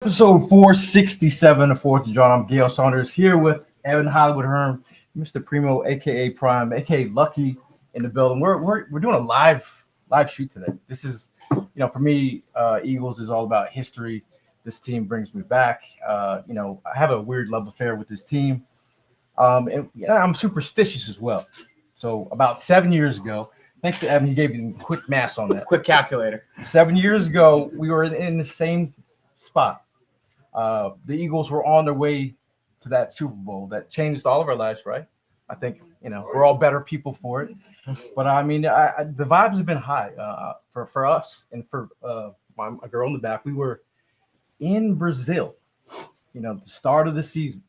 Episode 467 of Fourth to Jawn. I'm Gail Saunders here with Evan Hollywood Herm, Mr. Primo, aka Prime, aka Lucky in the building. We're doing a live shoot today. This is, for me, Eagles is all about history. This team brings me back. I have a weird love affair with this team, and I'm superstitious as well. So about 7 years ago, thanks to Evan, he gave me a quick math on that. Quick calculator. 7 years ago, we were in the same spot. The Eagles were on their way to that Super Bowl that changed all of our lives, right? I think, we're all better people for it. But, the vibes have been high for us and for my girl in the back. We were in Brazil, the start of the season.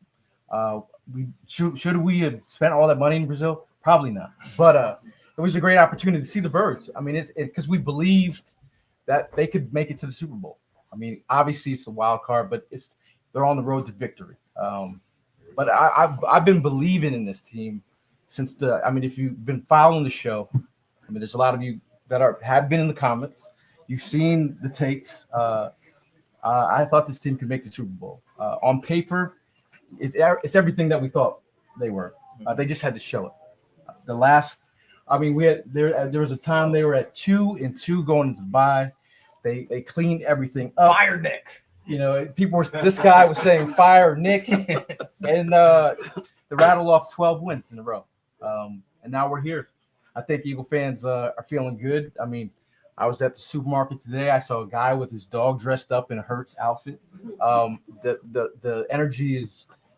Should we have spent all that money in Brazil? Probably not. But it was a great opportunity to see the birds. It's because we believed that they could make it to the Super Bowl. Obviously it's a wild card, but they're on the road to victory. But I've been believing in this team since if you've been following the show, there's a lot of you that have been in the comments. You've seen the takes. I thought this team could make the Super Bowl. On paper, it's everything that we thought they were. They just had to show it. There was a time they were at 2-2 going into the bye. They cleaned everything up. Fire Nick. This guy was saying fire Nick, and they rattled off 12 wins in a row. And now we're here. I think Eagle fans are feeling good. I was at the supermarket today. I saw a guy with his dog dressed up in a Hertz outfit. The energy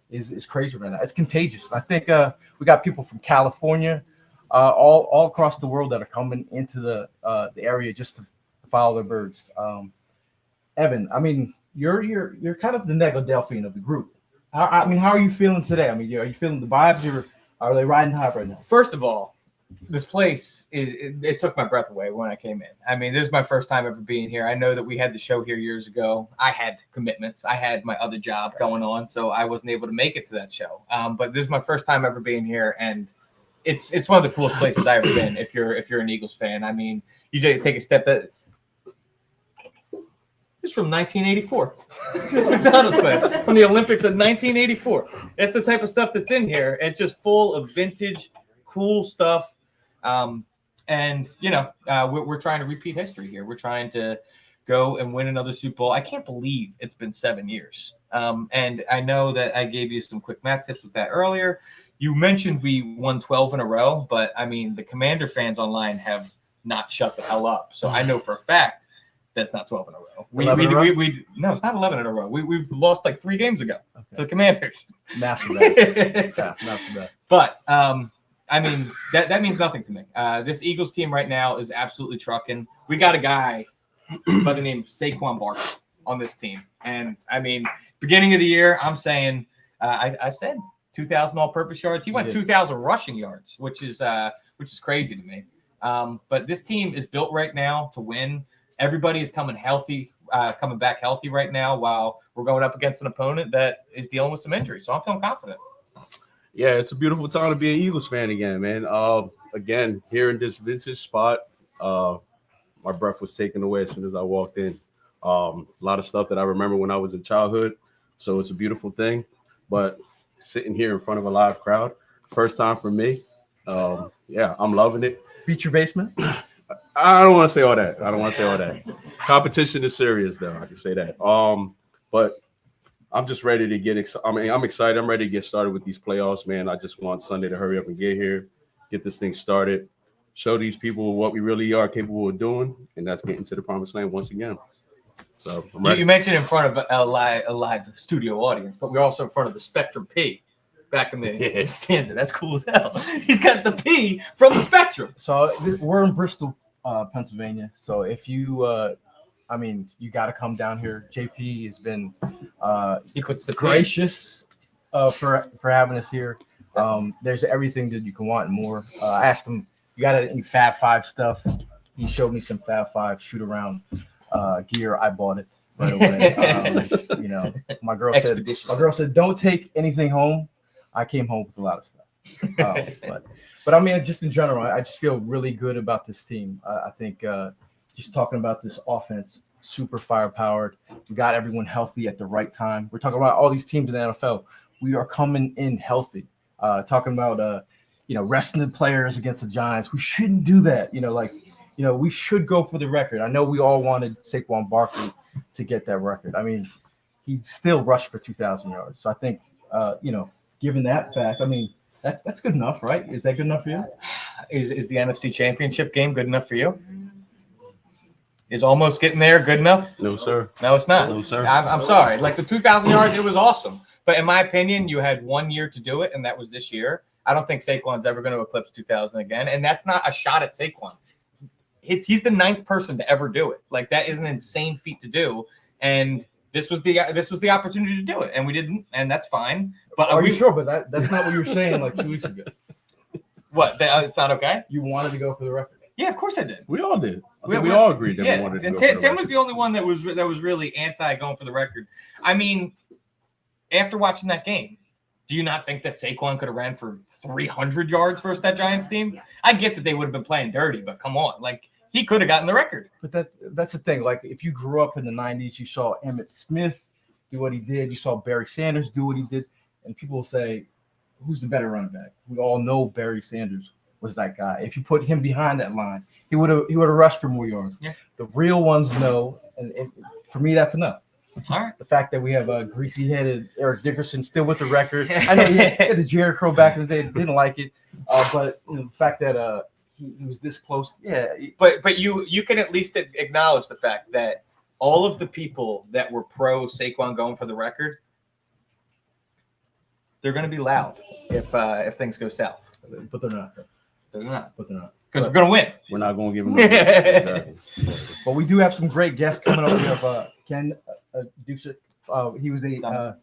is crazy right now. It's contagious. I think we got people from California, all across the world that are coming into the area just to follow the birds. Evan, you're kind of the Negadelphian of the group. How are you feeling today? Are you feeling the vibes, or are they riding high right now? First of all, this place it took my breath away when I came in. This is my first time ever being here. I know that we had the show here years ago. I had commitments. I had my other job going on, so I wasn't able to make it to that show. But this is my first time ever being here, and it's one of the coolest places I've ever been. If you're an Eagles fan, you take a step that. It's from 1984. This McDonald's place from the Olympics of 1984. It's the type of stuff that's in here. It's just full of vintage, cool stuff. We're trying to repeat history here. We're trying to go and win another Super Bowl. I can't believe it's been 7 years. And I know that I gave you some quick math tips with that earlier. You mentioned we won 12 in a row, but the Commander fans online have not shut the hell up. So I know for a fact that's not 12 in a row. No, it's not 11 in a row. We've lost like 3 games ago to the Commanders. Massive bad. Massive bad. But that means nothing to me. This Eagles team right now is absolutely trucking. We got a guy by the name of Saquon Barkley on this team, and beginning of the year, I'm saying I said 2,000 all-purpose yards. He went 2,000 rushing yards, which is crazy to me. But this team is built right now to win. Everybody is coming back healthy right now while we're going up against an opponent that is dealing with some injuries. So I'm feeling confident. Yeah, it's a beautiful time to be an Eagles fan again, man. Again, here in this vintage spot, my breath was taken away as soon as I walked in. A lot of stuff that I remember when I was in childhood. So it's a beautiful thing. But sitting here in front of a live crowd, first time for me. I'm loving it. Beat your basement? I don't want to say all that. Competition is serious, though. I can say that. But I'm just ready to get excited. I'm excited. I'm ready to get started with these playoffs, man. I just want Sunday to hurry up and get here, get this thing started, show these people what we really are capable of doing, and that's getting to the promised land once again. So you mentioned in front of a live studio audience, but we're also in front of the Spectrum P. Back in the standard. That's cool as hell. He's got the P from the Spectrum. So we're in Bristol, Pennsylvania. So if you, you got to come down here. JP has been he puts the gracious for having us here. There's everything that you can want and more. I asked him, you got any Fab Five stuff? He showed me some Fab Five shoot around gear. I bought it right away. My girl said, don't take anything home. I came home with a lot of stuff. But just in general, I just feel really good about this team. I think just talking about this offense, super firepowered. We got everyone healthy at the right time. We're talking about all these teams in the NFL. We are coming in healthy. Talking about resting the players against the Giants. We shouldn't do that. We should go for the record. I know we all wanted Saquon Barkley to get that record. I mean, he still rushed for 2,000 yards. So I think, given that fact, I mean, that's good enough, right? Is that good enough for you? Is the NFC Championship game good enough for you? Is almost getting there good enough? No, sir. No, it's not. No, sir. I'm sorry. Like the 2,000 yards, it was awesome. But in my opinion, you had 1 year to do it, and that was this year. I don't think Saquon's ever going to eclipse 2,000 again, and that's not a shot at Saquon. He's the 9th person to ever do it. Like that is an insane feat to do, and this was the opportunity to do it, and we didn't, and that's fine. But are you sure? But that's not what you were saying like 2 weeks ago. What? It's not okay? You wanted to go for the record. Yeah, of course I did. We all did. We all agreed that we wanted to go for the Tim record. was the only one that was really anti going for the record. I mean, after watching that game, do you not think that Saquon could have ran for 300 yards versus that Giants team? I get that they would have been playing dirty, but come on, like he could have gotten the record. But that's the thing. Like if you grew up in the 90s, you saw Emmitt Smith do what he did. You saw Barry Sanders do what he did, and people will say, "Who's the better running back?" We all know Barry Sanders was that guy. If you put him behind that line, he would have rushed for more yards. Yeah. The real ones know, and for me, that's enough. All right. The fact that we have a greasy-headed Eric Dickerson still with the record. I know he had the Jerry Crow back in the day, didn't like it, but the fact that he was this close, yeah. But you can at least acknowledge the fact that all of the people that were pro Saquon going for the record, they're going to be loud if things go south. But they're not. They're not. But they're not. Because we're going to win. We're not going to give him no exactly. But we do have some great guests coming up. We have Ken Dunek. He was a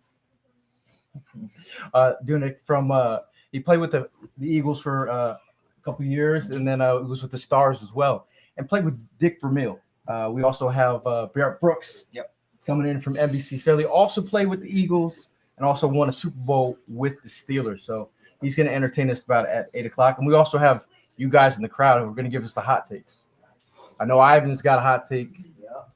Dunek from he played with the Eagles for a couple of years, and then he was with the Stars as well, and played with Dick Vermeil. We also have Barrett Brooks coming in from NBC Philly. Also played with the Eagles and also won a Super Bowl with the Steelers. So he's going to entertain us about at 8 o'clock. And we also have you guys in the crowd who are going to give us the hot takes. I know Ivan's got a hot take.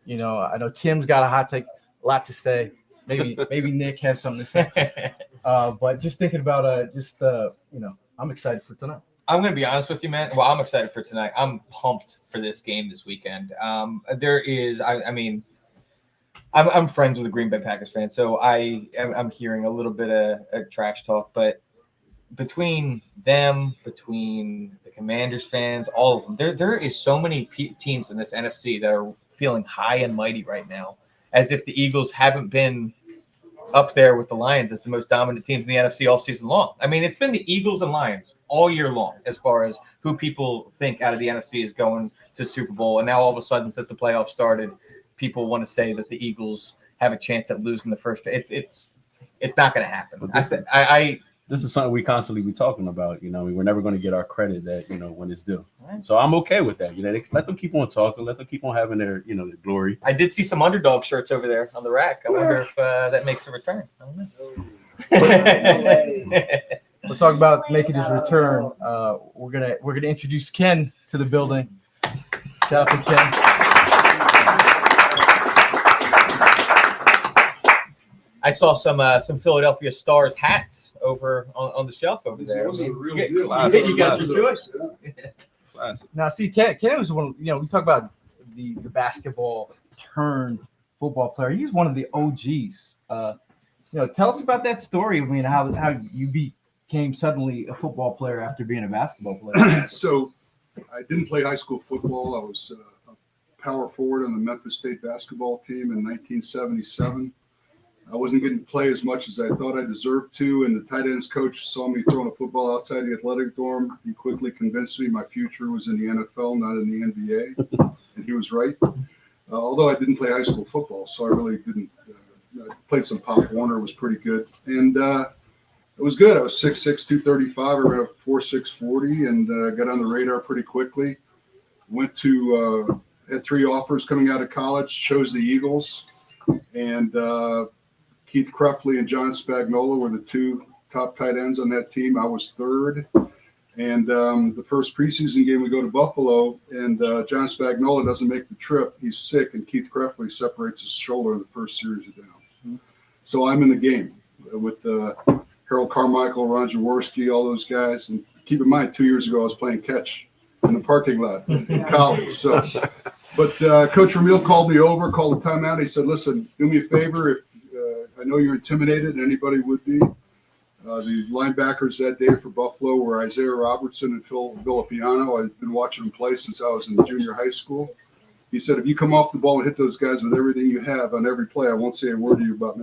I know Tim's got a hot take. A lot to say. Maybe Nick has something to say. But just thinking about I'm excited for tonight. I'm going to be honest with you, man. Well, I'm excited for tonight. I'm pumped for this game this weekend. There is, I mean, I'm friends with a Green Bay Packers fan, so I'm hearing a little bit of trash talk, but between them, between the Commanders fans, all of them, there is so many teams in this NFC that are feeling high and mighty right now, as if the Eagles haven't been up there with the Lions as the most dominant teams in the NFC all season long. I mean, it's been the Eagles and Lions all year long as far as who people think out of the NFC is going to Super Bowl. And now all of a sudden, since the playoffs started, people want to say that the Eagles have a chance at losing the first. It's not going to happen. This is something we constantly be talking about. We're never going to get our credit that when it's due. Right. So I'm okay with that. Let them keep on talking. Let them keep on having their their glory. I did see some underdog shirts over there on the rack. I wonder if that makes a return. I don't know. We'll talk about making his return. We're gonna introduce Ken to the building. Shout out to Ken. I saw some Philadelphia Stars hats over on the shelf over there. Those are real You deal. got your choice. Now, see, Ken was one. We talk about the basketball turned football player. He's one of the OGs. Tell us about that story. I mean, how you became suddenly a football player after being a basketball player. So I didn't play high school football. I was a power forward on the Memphis State basketball team in 1977. I wasn't getting to play as much as I thought I deserved to, and the tight ends coach saw me throwing a football outside the athletic dorm. He quickly convinced me my future was in the NFL, not in the NBA, and he was right. Although I didn't play high school football, so I really didn't. I played some Pop Warner, was pretty good, and it was good. I was 6'6", 235. I ran a 4.6 40, and got on the radar pretty quickly. Went to had 3 offers coming out of college. Chose the Eagles, and Keith Krefley and John Spagnuolo were the 2 top tight ends on that team. I was 3rd, And the first preseason game, we go to Buffalo, and John Spagnuolo doesn't make the trip. He's sick, and Keith Kreftley separates his shoulder in the first series of downs. Mm-hmm. So I'm in the game with Harold Carmichael, Ron Jaworski, all those guys. And keep in mind, 2 years ago, I was playing catch in the parking lot in college. So, but Coach Ramil called me over, called a timeout. He said, "Listen, do me a favor. If I know you're intimidated, and anybody would be. The linebackers that day for Buffalo were Isaiah Robertson and Phil Villapiano. I've been watching them play since I was in junior high school." He said, "If you come off the ball and hit those guys with everything you have on every play, I won't say a word to you about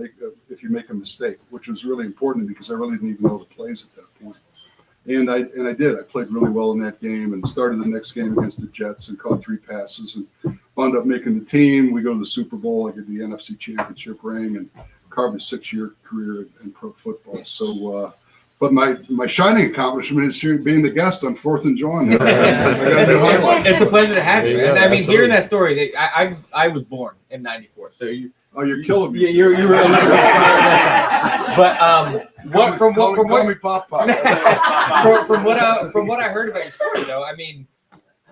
if you make a mistake," which was really important because I really didn't even know the plays at that point. And I did. I played really well in that game and started the next game against the Jets and caught 3 passes and wound up making the team. We go to the Super Bowl. I get the NFC Championship ring and carved a 6-year career in pro football. So, but my shining accomplishment is here being the guest on 4th and Jawn. I got a new highlight. It's a pleasure to have you. Yeah, And I mean, absolutely. hearing that story, I was born in '94, so you. Oh, you're killing me. You're a little bit. But from what Call me Pop Pop. from what I heard about your story, though, I mean,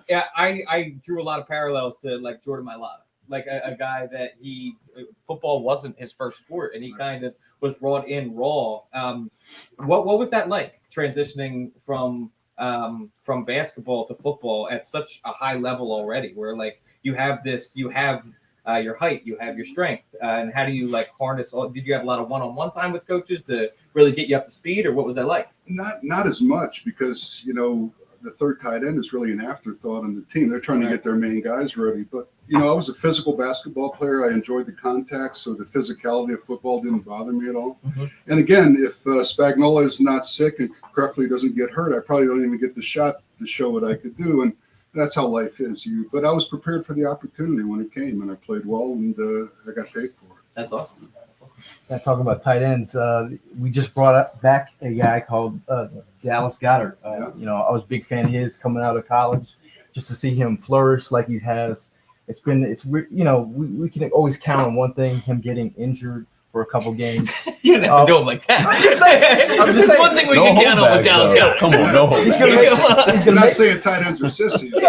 yeah, I drew a lot of parallels to like Jordan Mailata, like a guy that football wasn't his first sport, and he kind of was brought in raw. What was that like transitioning from basketball to football at such a high level already, where like you have your height, you have your strength, and how do you like harness all? Did you have a lot of one-on-one time with coaches to really get you up to speed, or what was that like? Not as much because, the third tight end is really an afterthought on the team. They're trying to get their main guys ready. But, I was a physical basketball player. I enjoyed the contact, so the physicality of football didn't bother me at all. Mm-hmm. And again, if Spagnuolo is not sick and Kreftley doesn't get hurt, I probably don't even get the shot to show what I could do. And that's how life is. But I was prepared for the opportunity when it came, and I played well, and I got paid for it. That's awesome. Talking about tight ends, we just brought back a guy called Dallas Goedert. I was a big fan of his coming out of college, just to see him flourish like he has. We can always count on one thing: him getting injured for a couple games. You don't have to do him like that. I'm just saying. One thing we can count on with Dallas Goedert. Come on, no hope. He's I'm gonna not make, saying tight ends are sissies. he's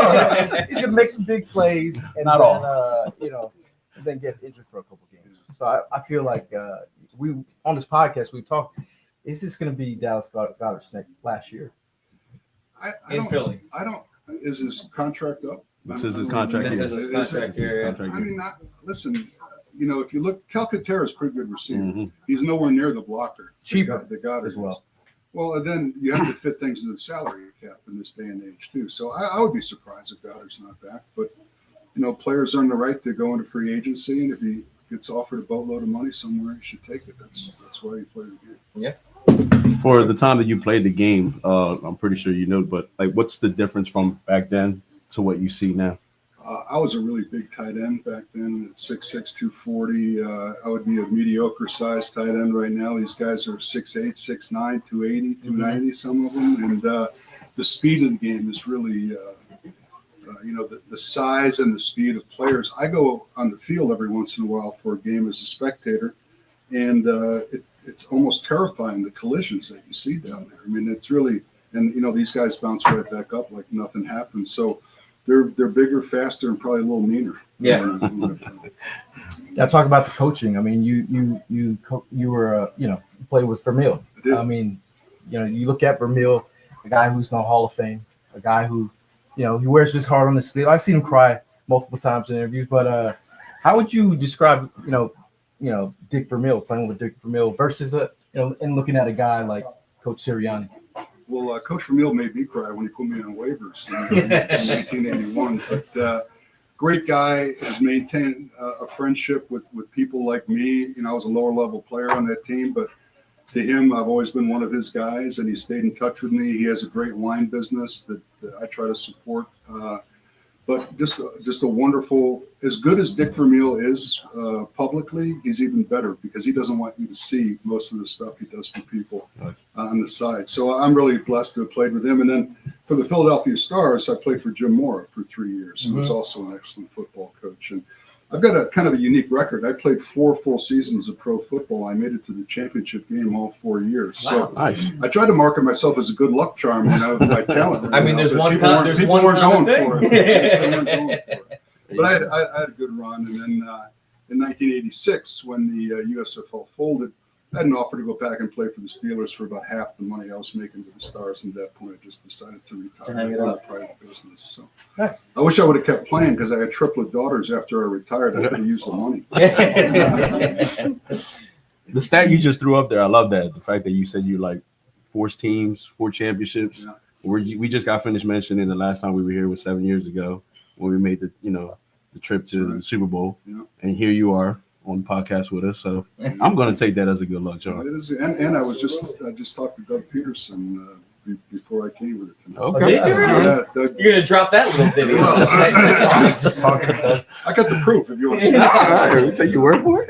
gonna make some big plays and Not and then get injured for a couple games. So I feel like we on this podcast we talked. Is this going to be Dallas Goedert's last year in Philly? I don't. Is his contract up? This is his contract. This is his contract here. I mean, listen. If you look, Calcaterra is a pretty good receiver. Mm-hmm. He's nowhere near the blocker. Cheaper the Goddard as well. Well, and then you have to fit things into the salary cap in this day and age too. So I would be surprised if Goddard's not back. But players earn the right to go into free agency, and if he gets offered a boatload of money somewhere, he should take it. That's why you play the game. Yeah. For the time that you played the game, I'm pretty sure you know, but like, what's the difference from back then to what you see now? I was a really big tight end back then at 6'6", 240. I would be a mediocre sized tight end right now. These guys are 6'8", 6'9", 280, 290, some of them. And the speed of the game is really, the size and the speed of players. I go on the field every once in a while for a game as a spectator, and it's almost terrifying, the collisions that you see down there. I mean, it's really, and these guys bounce right back up like nothing happened. So they're bigger, faster, and probably a little meaner. Yeah. Now talk about the coaching. I mean, you were you played with Vermeil. I mean, you look at Vermeil, a guy who's in the Hall of Fame, a guy who, he wears his heart on his sleeve. I've seen him cry multiple times in interviews. But how would you describe, Dick Vermeil, playing with Dick Vermeil versus and looking at a guy like Coach Sirianni? Well, Coach Vermeil made me cry when he put me on waivers in 1981. But great guy, has maintained a friendship with people like me. I was a lower level player on that team, but to him, I've always been one of his guys, and he stayed in touch with me. He has a great wine business that I try to support. But just a wonderful, as good as Dick Vermeil is publicly, he's even better because he doesn't want you to see most of the stuff he does for people on the side. So I'm really blessed to have played with him. And then for the Philadelphia Stars, I played for Jim Mora for 3 years, who was also an excellent football coach. And I've got a kind of a unique record. I played 4 full seasons of pro football. I made it to the championship game all 4 years. So Nice. I tried to market myself as a good luck charm, by talent. I mean, there's one people weren't going thing. for it. But I had a good run, and then in 1986, when the USFL folded, I had an offer to go back and play for the Steelers for about half the money I was making with the Stars, and at that point, I just decided to retire hang it and run a up. private business. So Nice. I wish I would have kept playing because I had triplet daughters after I retired. I could have used the money. The stat you just threw up there, I love that. The fact that you said you like 4 teams, 4 championships. Yeah. We just got finished mentioning the last time we were here was 7 years ago when we made the trip to the Super Bowl. Yeah. And here you are on the podcast with us. So I'm going to take that as a good luck, John. It is, and I just talked to Doug Peterson before I came with it tonight. Okay. Did you really? Yeah, Doug, You're gonna drop that little video. I got the proof if you want to see All it. right, we take your word for it.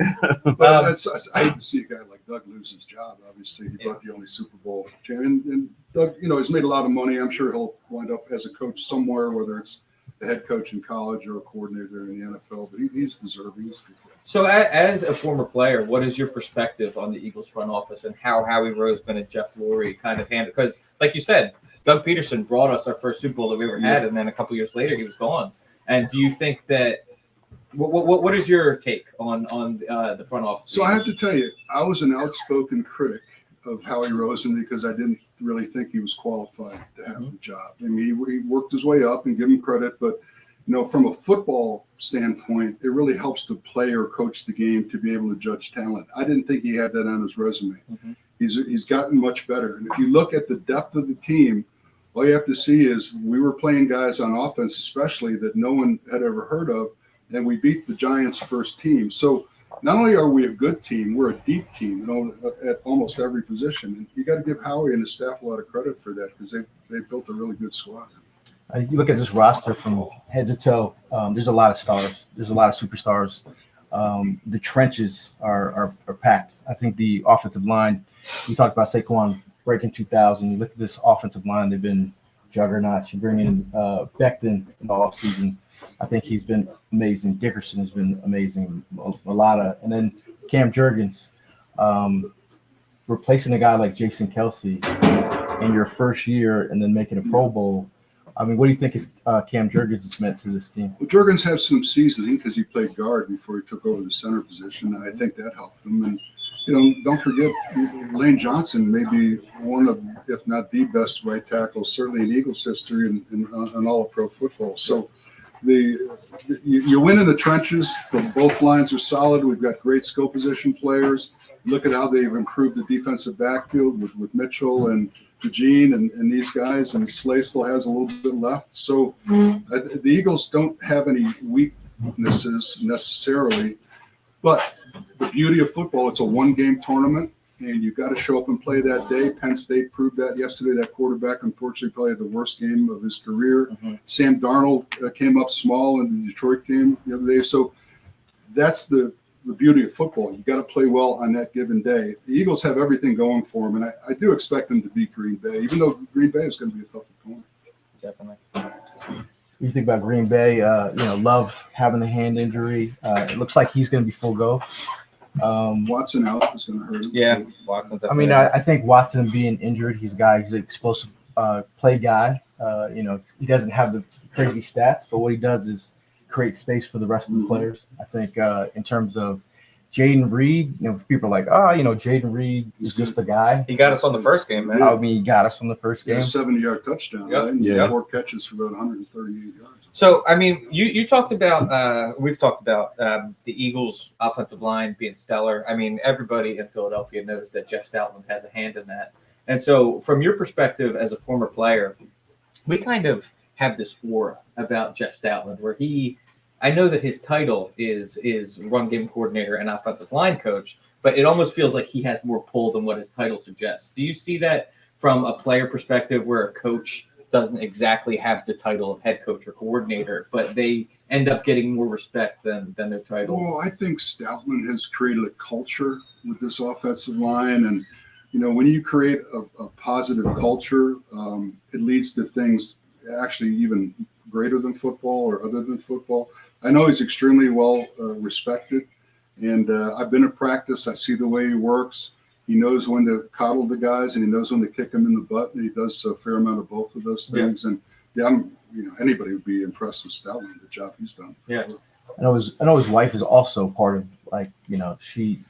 But I hate to see a guy like Doug lose his job. Obviously, he brought the only Super Bowl champion. And Doug, he's made a lot of money. I'm sure he'll wind up as a coach somewhere, whether it's the head coach in college or a coordinator in the NFL. But he's deserving. He's a good guy. So, as a former player, what is your perspective on the Eagles front office and how Howie Roseman and Jeff Lurie kind of handled? Because, like you said, Doug Peterson brought us our first Super Bowl that we ever had, and then a couple years later, he was gone. And do you think that? What is your take on the front office? So I have to tell you, I was an outspoken critic of Howie Roseman because I didn't really think he was qualified to have the job. I mean, he worked his way up, and give him credit, but from a football standpoint, it really helps to play or coach the game to be able to judge talent. I didn't think he had that on his resume. Mm-hmm. He's gotten much better. And if you look at the depth of the team, all you have to see is we were playing guys on offense, especially that no one had ever heard of, and we beat the Giants' first team. So not only are we a good team, we're a deep team at almost every position. And you got to give Howie and his staff a lot of credit for that because they built a really good squad. You look at this roster from head to toe. There's a lot of stars. There's a lot of superstars. The trenches are packed. I think the offensive line. We talked about Saquon breaking 2,000. You look at this offensive line; they've been juggernauts. You bring in Becton in the offseason. I think he's been amazing. Dickerson has been amazing. And then Cam Jurgens, replacing a guy like Jason Kelsey in your first year and then making a Pro Bowl. I mean, what do you think Cam Jurgens has meant to this team? Well, Jurgens has some seasoning because he played guard before he took over the center position. I think that helped him. And, don't forget, Lane Johnson may be one of, if not the best right tackles, certainly in Eagles history and all of pro football. So you win in the trenches. Both lines are solid. We've got great skill position players. Look at how they've improved the defensive backfield with Mitchell and Jawn and these guys, and Slay still has a little bit left. So the Eagles don't have any weaknesses necessarily, but the beauty of football, it's a one-game tournament, and you've got to show up and play that day. Penn State proved that yesterday. That quarterback, unfortunately, probably had the worst game of his career. Mm-hmm. Sam Darnold came up small in the Detroit game the other day. So that's the beauty of football. You got to play well on that given day. The Eagles have everything going for them, and I do expect them to beat Green Bay, even though Green Bay is going to be a tough opponent. Definitely. You think about Green Bay, Love having the hand injury. It looks like he's going to be full go. Watson out is going to hurt him. Yeah, Watson's. I mean, I think Watson being injured, he's an explosive play guy. He doesn't have the crazy stats, but what he does is create space for the rest of the players. I think in terms of Jaden Reed, people are like, Jaden Reed is just a guy. He got us on the first game, man. I mean, he got us on the first He had game. a 70-yard touchdown, Yep. right? And Yeah. 4 catches for about 138 yards. So, I mean, you talked about, we've talked about the Eagles' offensive line being stellar. I mean, everybody in Philadelphia knows that Jeff Stoutland has a hand in that. And so, from your perspective as a former player, we kind of have this aura about Jeff Stoutland where I know that his title is run game coordinator and offensive line coach, but it almost feels like he has more pull than what his title suggests. Do you see that from a player perspective where a coach doesn't exactly have the title of head coach or coordinator, but they end up getting more respect than their title? Well, I think Stoutland has created a culture with this offensive line. And, when you create a positive culture, it leads to things actually even greater than football or other than football. I know he's extremely well respected, and I've been at practice. I see the way he works. He knows when to coddle the guys, and he knows when to kick them in the butt, and he does a fair amount of both of those things. And anybody would be impressed with Stoutland, the job he's done. Yeah. I know his wife is also part of, like, she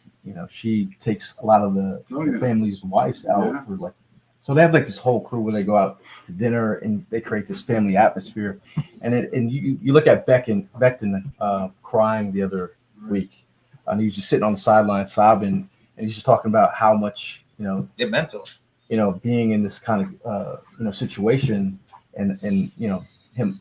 takes a lot of the family's wives out for, like, so they have like this whole crew where they go out to dinner and they create this family atmosphere. And you look at Becton crying the other week, and he was just sitting on the sideline sobbing, and he's just talking about how much it meant to him, being in this kind of situation, and him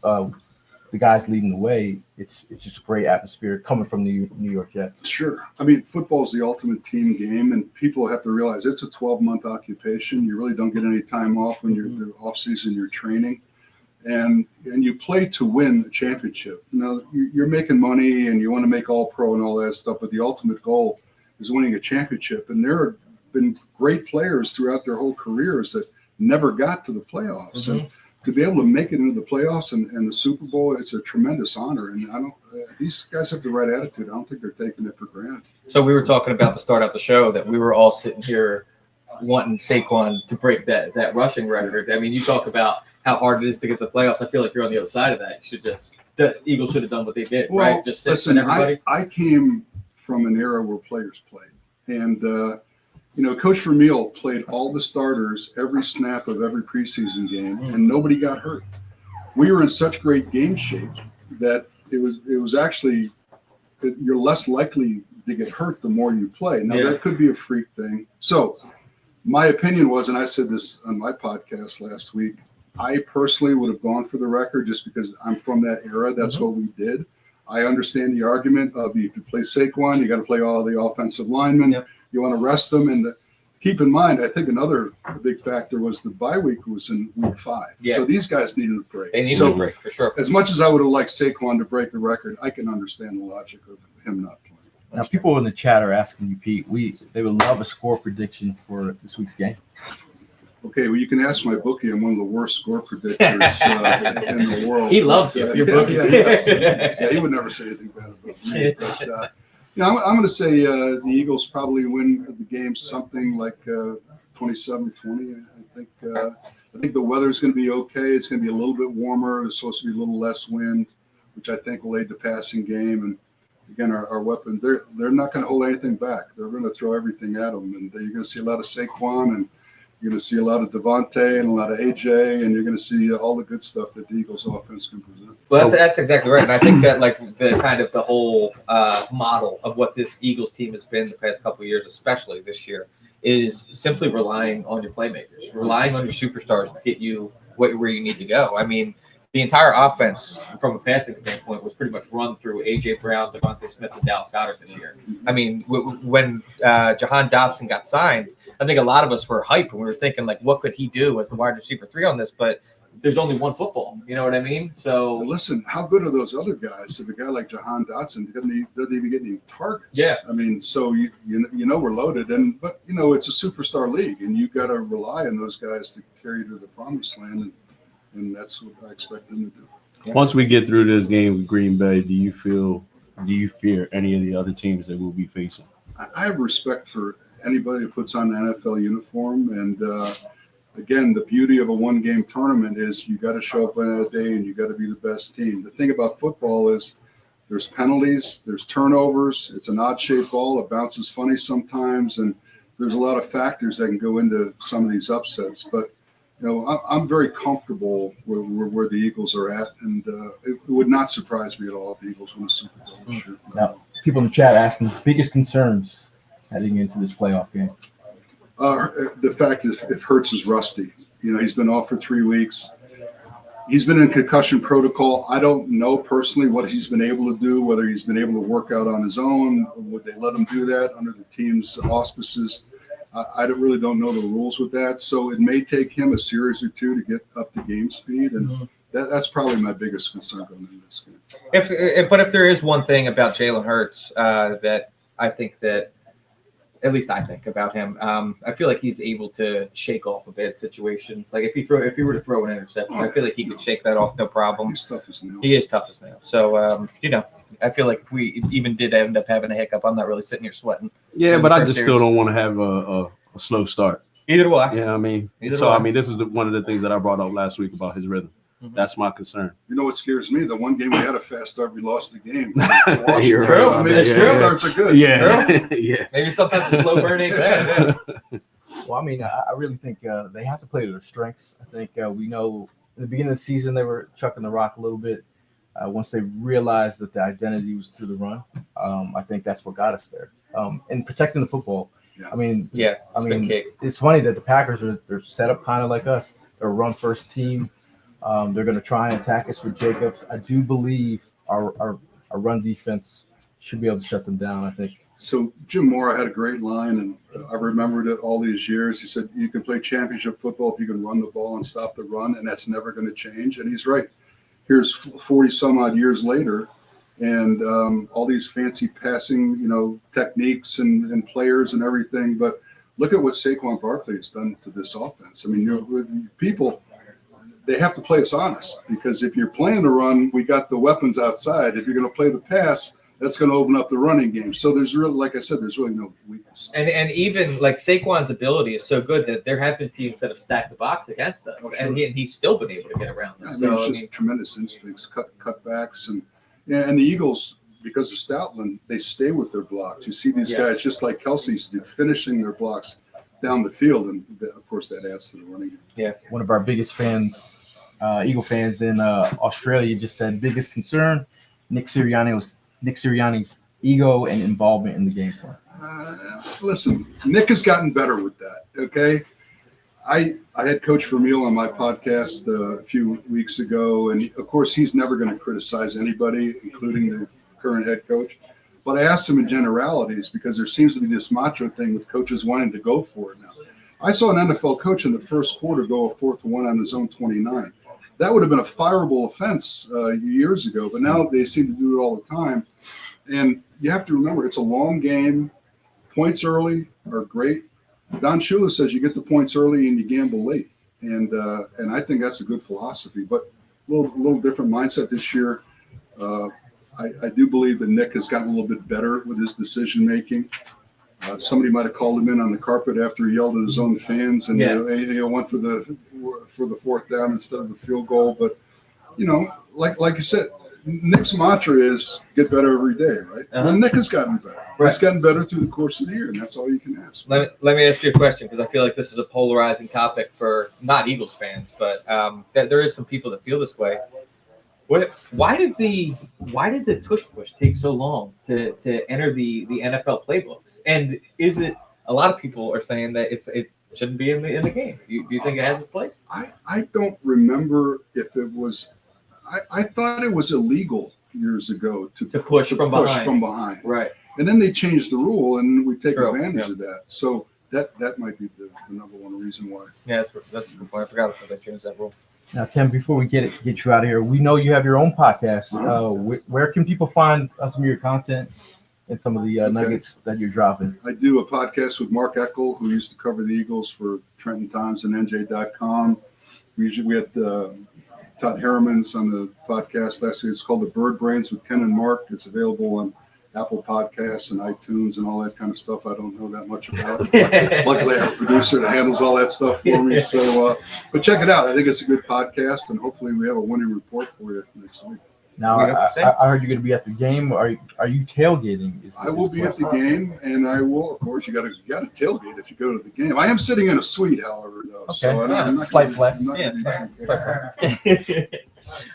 the guys leading the way. It's just a great atmosphere coming from the New York Jets. Sure. I mean, football is the ultimate team game, and people have to realize it's a 12-month occupation. You really don't get any time off when you're the off season. You're training, and you play to win a championship. You're making money, and you want to make all pro and all that stuff, but the ultimate goal is winning a championship. And there have been great players throughout their whole careers that never got to the playoffs. And to be able to make it into the playoffs and the Super Bowl, it's a tremendous honor. And these guys have the right attitude. I don't think they're taking it for granted. So we were talking about to start out the show that we were all sitting here wanting Saquon to break that rushing record. I mean, you talk about how hard it is to get the playoffs. I feel like you're on the other side of that. The Eagles should have done what they did, right? Just sit everybody. I came from an era where players played. And, Coach Vermeil played all the starters every snap of every preseason game, and nobody got hurt. We were in such great game shape that it was actually that you're less likely to get hurt the more you play. Now, that could be a freak thing. So my opinion was, and I said this on my podcast last week, I personally would have gone for the record just because I'm from that era. That's what we did. I understand the argument of if you play Saquon, you got to play all the offensive linemen. Yep. You want to rest them. And keep in mind, I think another big factor was the bye week was in week 5. Yeah. So these guys needed a break. They needed a break, for sure. As much as I would have liked Saquon to break the record, I can understand the logic of him not playing. Now, people in the chat are asking you, Pete, they would love a score prediction for this week's game. Okay, well, you can ask my bookie. I'm one of the worst score predictors in the world. He loves you. Your bookie. He would never say anything bad about me. But, I'm going to say the Eagles probably win the game something like 27-20. I think the weather's going to be okay. It's going to be a little bit warmer. There's supposed to be a little less wind, which I think will aid the passing game. And again, our weapon, they're not going to hold anything back. They're going to throw everything at them, and you're going to see a lot of Saquon, and you're going to see a lot of Devontae and a lot of AJ, and you're going to see all the good stuff that the Eagles offense can present. Well, that's exactly right. And I think that the whole model of what this Eagles team has been the past couple of years, especially this year, is simply relying on your playmakers, relying on your superstars to get you where you need to go. I mean, the entire offense from a passing standpoint was pretty much run through A.J. Brown, Devontae Smith, and Dallas Goedert this year. I mean, when Jahan Dotson got signed, I think a lot of us were hyped and we were thinking, like, what could he do as the wide receiver 3 on this? But there's only one football. You know what I mean? So listen, how good are those other guys? If a guy like Jahan Dotson doesn't even get any targets. Yeah. I mean, so you we're loaded, but it's a superstar league, and you got to rely on those guys to carry you to the promised land, and that's what I expect them to do. Yeah. Once we get through this game with Green Bay, do you fear any of the other teams that we'll be facing? I have respect for anybody who puts on an NFL uniform, and again, the beauty of a one-game tournament is you got to show up on that day and you got to be the best team. The thing about football is there's penalties, there's turnovers, it's an odd-shaped ball, it bounces funny sometimes, and there's a lot of factors that can go into some of these upsets. But I'm very comfortable where the Eagles are at, and it would not surprise me at all if the Eagles win a Super Bowl this year. Now, people in the chat asking biggest concerns heading into this playoff game. The fact is, if Hurts is rusty, he's been off for 3 weeks. He's been in concussion protocol. I don't know personally what he's been able to do, whether he's been able to work out on his own. Would they let him do that under the team's auspices? I really don't know the rules with that. So it may take him a series or 2 to get up to game speed, and that's probably my biggest concern going into this game. But if there is one thing about Jalen Hurts that I think that At least I think about him. I feel like he's able to shake off a bad situation. Like if he were to throw an interception, I feel like he could shake that off no problem. He's tough as nails. He is tough as nails. So I feel like if we even did end up having a hiccup, I'm not really sitting here sweating. Yeah, In but the I first just series. still don't want to have a slow start. Either do I. Yeah, I mean, Either so way. I mean, this is one of the things that I brought up last week about his rhythm. Mhm. That's my concern. You know what scares me? The one game we had a fast start, we lost the game. You're True. So, I mean, That's slow true. starts are good. Yeah, yeah. Maybe sometimes a slow burn ain't bad. Yeah. Well, I mean, I really think they have to play to their strengths. I think we know in the beginning of the season they were chucking the rock a little bit. Once they realized that the identity was through the run, I think that's what got us there. And protecting the football. Yeah. I mean, Yeah, I it's mean, been kicked. it's funny that the Packers they're set up kind of like us. They're a run first team. They're going to try and attack us with Jacobs. I do believe our run defense should be able to shut them down. I think. So Jim Mora had a great line, and I remembered it all these years. He said, you can play championship football if you can run the ball and stop the run, and that's never going to change. And he's right. Here's 40 some odd years later, and all these fancy passing, techniques and players and everything. But look at what Saquon Barkley has done to this offense. I mean, people, they have to play us honest, because if you're playing the run, we got the weapons outside. If you're going to play the pass, that's going to open up the running game. So there's really, like I said, there's really no weakness. And even like Saquon's ability is so good that there have been teams that have stacked the box against us, Oh, sure. and he's still been able to get around them. I mean, So it's just tremendous instincts, cutbacks, and the Eagles, because of Stoutland, they stay with their blocks. You see these guys just like Kelsey's do, finishing their blocks down the field, and of course that adds to the running game. One of our biggest fans, Eagle fans in Australia, just said biggest concern Nick Sirianni's ego and involvement in the game plan. Listen, Nick has gotten better with that. Okay, I had Coach Vermeil on my podcast a few weeks ago, and of course he's never going to criticize anybody, including the current head coach. But I asked him in generalities, because there seems to be this macho thing with coaches wanting to go for it now. I saw an NFL coach in the first quarter go a 4th and 1 on his own 29. That would have been a fireable offense years ago, but now they seem to do it all the time. And you have to remember, it's a long game. Points early are great. Don Shula says you get the points early and you gamble late, and I think that's a good philosophy. But a little different mindset this year. I do believe that Nick has gotten a little bit better with his decision making. Somebody might have called him in on the carpet after he yelled at his own fans, and went for the 4th down instead of the field goal. But like you said, Nick's mantra is get better every day, right? Uh-huh. Well, Nick has gotten better. Right. He's gotten better through the course of the year, and that's all you can ask. let me ask you a question, because I feel like this is a polarizing topic for not Eagles fans, but there is some people that feel this way. Why did the tush push take so long to enter the NFL playbooks? And is it, a lot of people are saying that it shouldn't be in the game. Do you think it has its place? I don't remember if it was. I thought it was illegal years ago to push from behind. Right. And then they changed the rule, and we take True, advantage yeah. of that. So that might be the number one reason why. Yeah, that's a good point. I forgot that they changed that rule. Now, Ken, before we get you out of here, we know you have your own podcast. Where can people find some of your content and some of the nuggets that you're dropping? I do a podcast with Mark Eckel, who used to cover the Eagles for Trenton Times and NJ.com. We had Todd Harriman's on the podcast last week. It's called The Bird Brains with Ken and Mark. It's available on Apple Podcasts and iTunes and all that kind of stuff I don't know that much about. Luckily, I have a producer that handles all that stuff for me. So, but check it out. I think it's a good podcast, and hopefully we have a winning report for you next week. Now, I heard you're going to be at the game. Are you tailgating? I will be at the game, and I will, of course, you got to tailgate if you go to the game. I am sitting in a suite, however, though. Okay. So I'm not Slight gonna- flex. I'm not Yeah,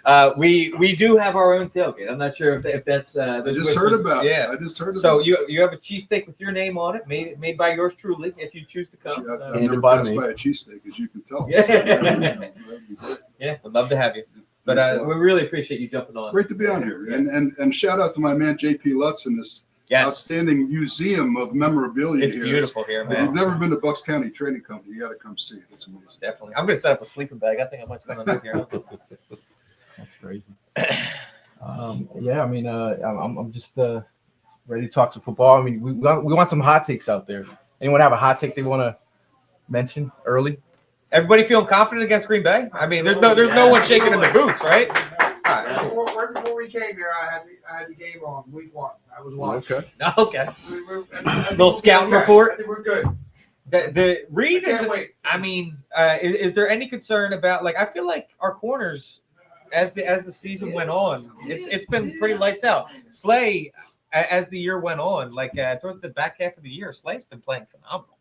gonna be- We do have our own tailgate. I'm not sure if that's. I just heard about it. Yeah. I just heard So about it. you have a cheesesteak with your name on it, made by yours truly. If you choose to come, I've handed never by passed me. by a cheesesteak, as you can tell. Yeah. So, that'd be great. yeah, I'd love to have you. But we really appreciate you jumping on. Great to be on here. And shout out to my man JP Lutz and this Yes, outstanding museum of memorabilia it's here. beautiful here, If you've man. never been to Buckscounty Trading Company, you got to come see it. It's amazing. Definitely. I'm gonna set up a sleeping bag. I think I might spend a night here. That's crazy. Yeah, I mean, I'm just ready to talk some football. I mean, we want some hot takes out there. Anyone have a hot take they want to mention early? Everybody feeling confident against Green Bay? I mean, there's no one shaking in the boots, right? Right before we came here, I had the game on week 1. I was watching. Okay. Okay. I think Little we'll be scout okay. report? I think we're good. The Reed I can't is. wait. I mean, is there any concern about like? I feel like our corners, as the season went on, it's been pretty lights out. Slay, as the year went on, like towards the back half of the year, Slay's been playing phenomenal.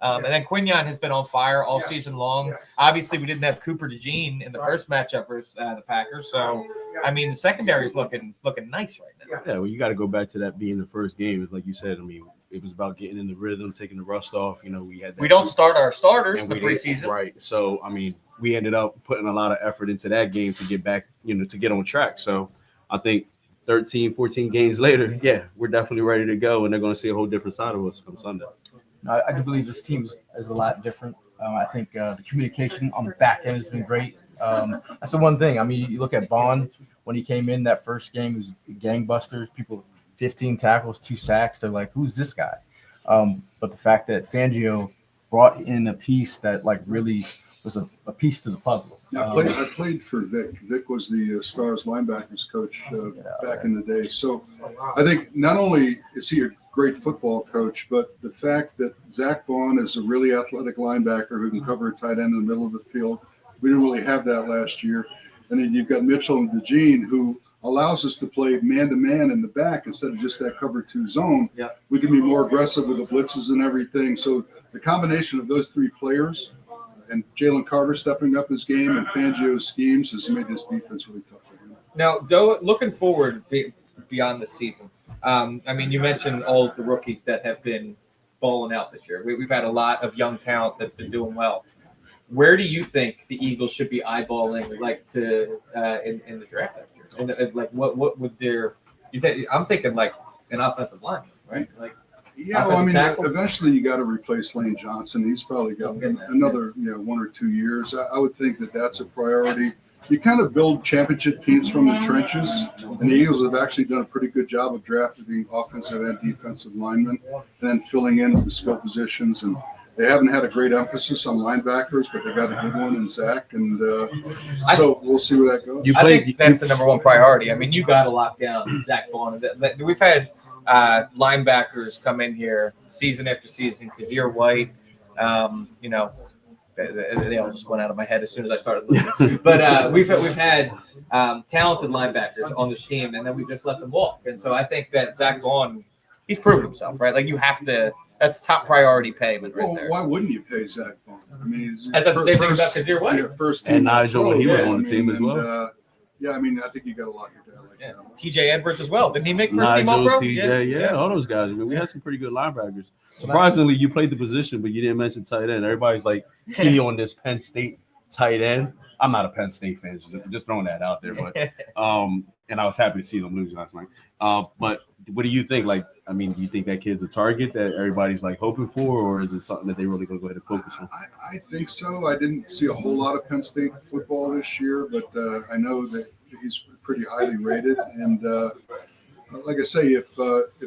And then Quignon has been on fire all season long. Yeah. Obviously, we didn't have Cooper DeJean in the first matchup versus the Packers. So, I mean, the secondary is looking nice right now. Yeah, well, you got to go back to that being the first game. It's like you said. I mean, it was about getting in the rhythm, taking the rust off. You know, we had that We don't start our starters and the we didn't- preseason. right? So, I mean, we ended up putting a lot of effort into that game to get back, to get on track. So, I think 13, 14 games later, yeah, we're definitely ready to go, and they're going to see a whole different side of us on Sunday. I do believe this team is a lot different. I think the communication on the back end has been great. That's the one thing. I mean, you look at Bond when he came in that first game, it was gangbusters. People, 15 tackles, 2 sacks. They're like, who's this guy? But the fact that Fangio brought in a piece that like really was a piece to the puzzle. Yeah, I played for Vic. Vic was the Stars linebackers coach back in the day. So I think not only is he a great football coach, but the fact that Zach Vaughn is a really athletic linebacker who can cover a tight end in the middle of the field. We didn't really have that last year. And then you've got Mitchell and DeJean, who allows us to play man-to-man in the back instead of just that cover 2 zone. Yeah. We can be more aggressive with the blitzes and everything. So the combination of those 3 players and Jalen Carter stepping up his game and Fangio's schemes has made this defense really tough for him. Now, looking forward beyond the season. I mean, you mentioned all of the rookies that have been balling out this year. We've had a lot of young talent that's been doing well. Where do you think the Eagles should be eyeballing, like in the draft next year? And like, what would their? I'm thinking like an offensive line, right? Like, Yeah, well, I mean, tackle? eventually you got to replace Lane Johnson. He's probably got another 1 or 2 years. I would think that that's a priority. You kind of build championship teams from the trenches, and the Eagles have actually done a pretty good job of drafting offensive and defensive linemen and then filling in the skill positions. And they haven't had a great emphasis on linebackers, but they got a good one in Zach. And so we'll see where that goes. I think that's the number one priority. I mean, you got to lock down Zach Vaughn. We've had linebackers come in here season after season. Kazir White, they all just went out of my head as soon as I started looking. But we've had talented linebackers on this team, and then we just let them walk. And so I think that Zach Vaughn, he's proven himself, right? Like you have to. That's top priority payment right there. Why wouldn't you pay Zach Vaughn? I mean, I said the same thing about Kazir White. Yeah, first And team Nigel, when he was on the team as and, well. I mean, I think you got to lock it down like Yeah. that. TJ Edwards as well. Didn't he make first team Nigel, All-Pro? TJ, yeah, all those guys. I mean, we had some pretty good linebackers. Surprisingly, you played the position, but you didn't mention tight end. Everybody's like key on this Penn State tight end. I'm not a Penn State fan, just throwing that out there. But and I was happy to see them lose last night. But what do you think? Like, I mean, do you think that kid's a target that everybody's like hoping for, or is it something that they really gonna go ahead and focus on? I think so. I didn't see a whole lot of Penn State football this year, but I know that he's pretty highly rated. And like I say, if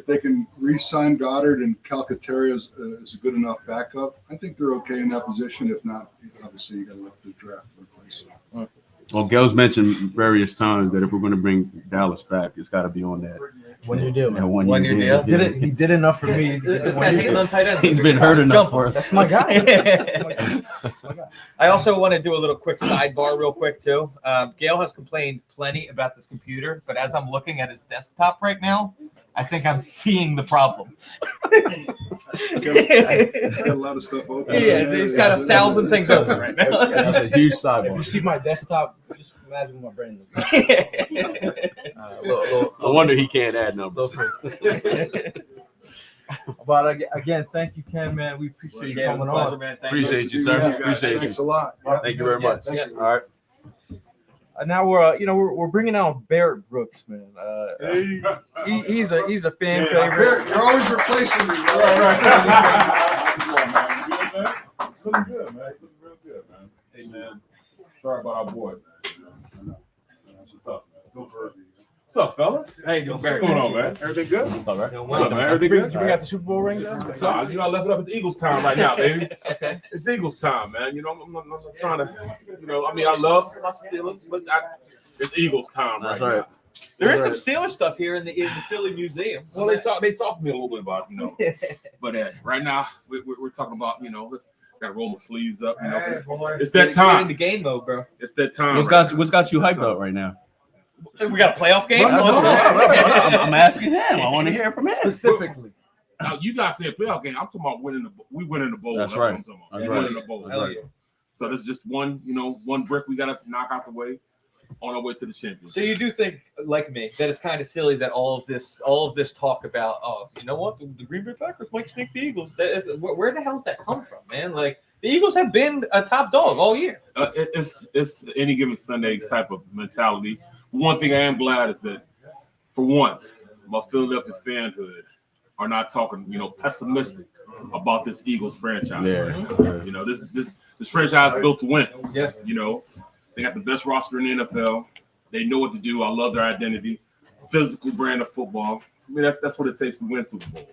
they can re-sign Goddard and Calcaterra is a good enough backup, I think they're okay in that position. If not, obviously you got to look at the draft to replace him. Well, Gels mentioned various times that if we're going to bring Dallas back, it's got to be on that. 1 year deal, That man. 1 1 year deal. Yeah. He did enough for me. This guy's hating on tight ends. He's been hurt enough for us. That's my guy. That's my guy. I also want to do a little quick sidebar real quick, too. Gail has complained plenty about this computer, but as I'm looking at his desktop right now, I think I'm seeing the problem. He's got a lot of stuff open. Yeah, he's got 1,000 things open right now. That's a huge If you sidebar. see my desktop, just imagine what my brain looks like. No wonder he can't add numbers. But again, thank you, Ken, man. We appreciate you coming on. Appreciate you, sir. guys. Appreciate Thanks you. a lot. Thank you very much. Yes. All right. Now we're bringing out Barrett Brooks, man. He's a fan favorite. You're always replacing me. Looking good, man. Looking real good, man. Hey, man. Sorry about our boy, man. I know. That's what's up, man. What's up, fellas? Hey, doing What's Barrett? going on, man? Everything good? It's all right. What's up, man? Everything good? You bring out the Super Bowl ring there? Nah, you know, I left it up. It's Eagles time right now, baby. Okay. It's Eagles time, man. You know, I'm not trying to, you know, I mean, I love my Steelers, but it's Eagles time That's right right. now. There is some Steelers stuff here in the Philly Museum. Well, they talked to me a little bit about, you know, but right now we're talking about, you know, let's got to roll my sleeves up. You know, Hey, boy. it's that Get time. into game mode, bro. It's that time. What's right got you hyped up right now? We got a playoff game. No, I'm asking him. I want to hear from him. Specifically. now. You guys say a playoff game. I'm talking about winning we winning the bowl. That's what right. I'm talking about. That's We right. winning the bowl. Hell yeah. So there's just one brick we got to knock out the way on our way to the championship. So you do think, like me, that it's kind of silly that all of this talk about, oh, you know what, the Green Bay Packers might sneak the Eagles. Where the hell's that come from, man? Like the Eagles have been a top dog all year. It's any given Sunday type of mentality. One thing I am glad is that for once, my Philadelphia fanhood are not talking, pessimistic about this Eagles franchise. Yeah. Right? You know, this franchise is built to win. Yeah. You know, they got the best roster in the NFL. They know what to do. I love their identity. Physical brand of football. I mean, that's what it takes to win Super Bowl.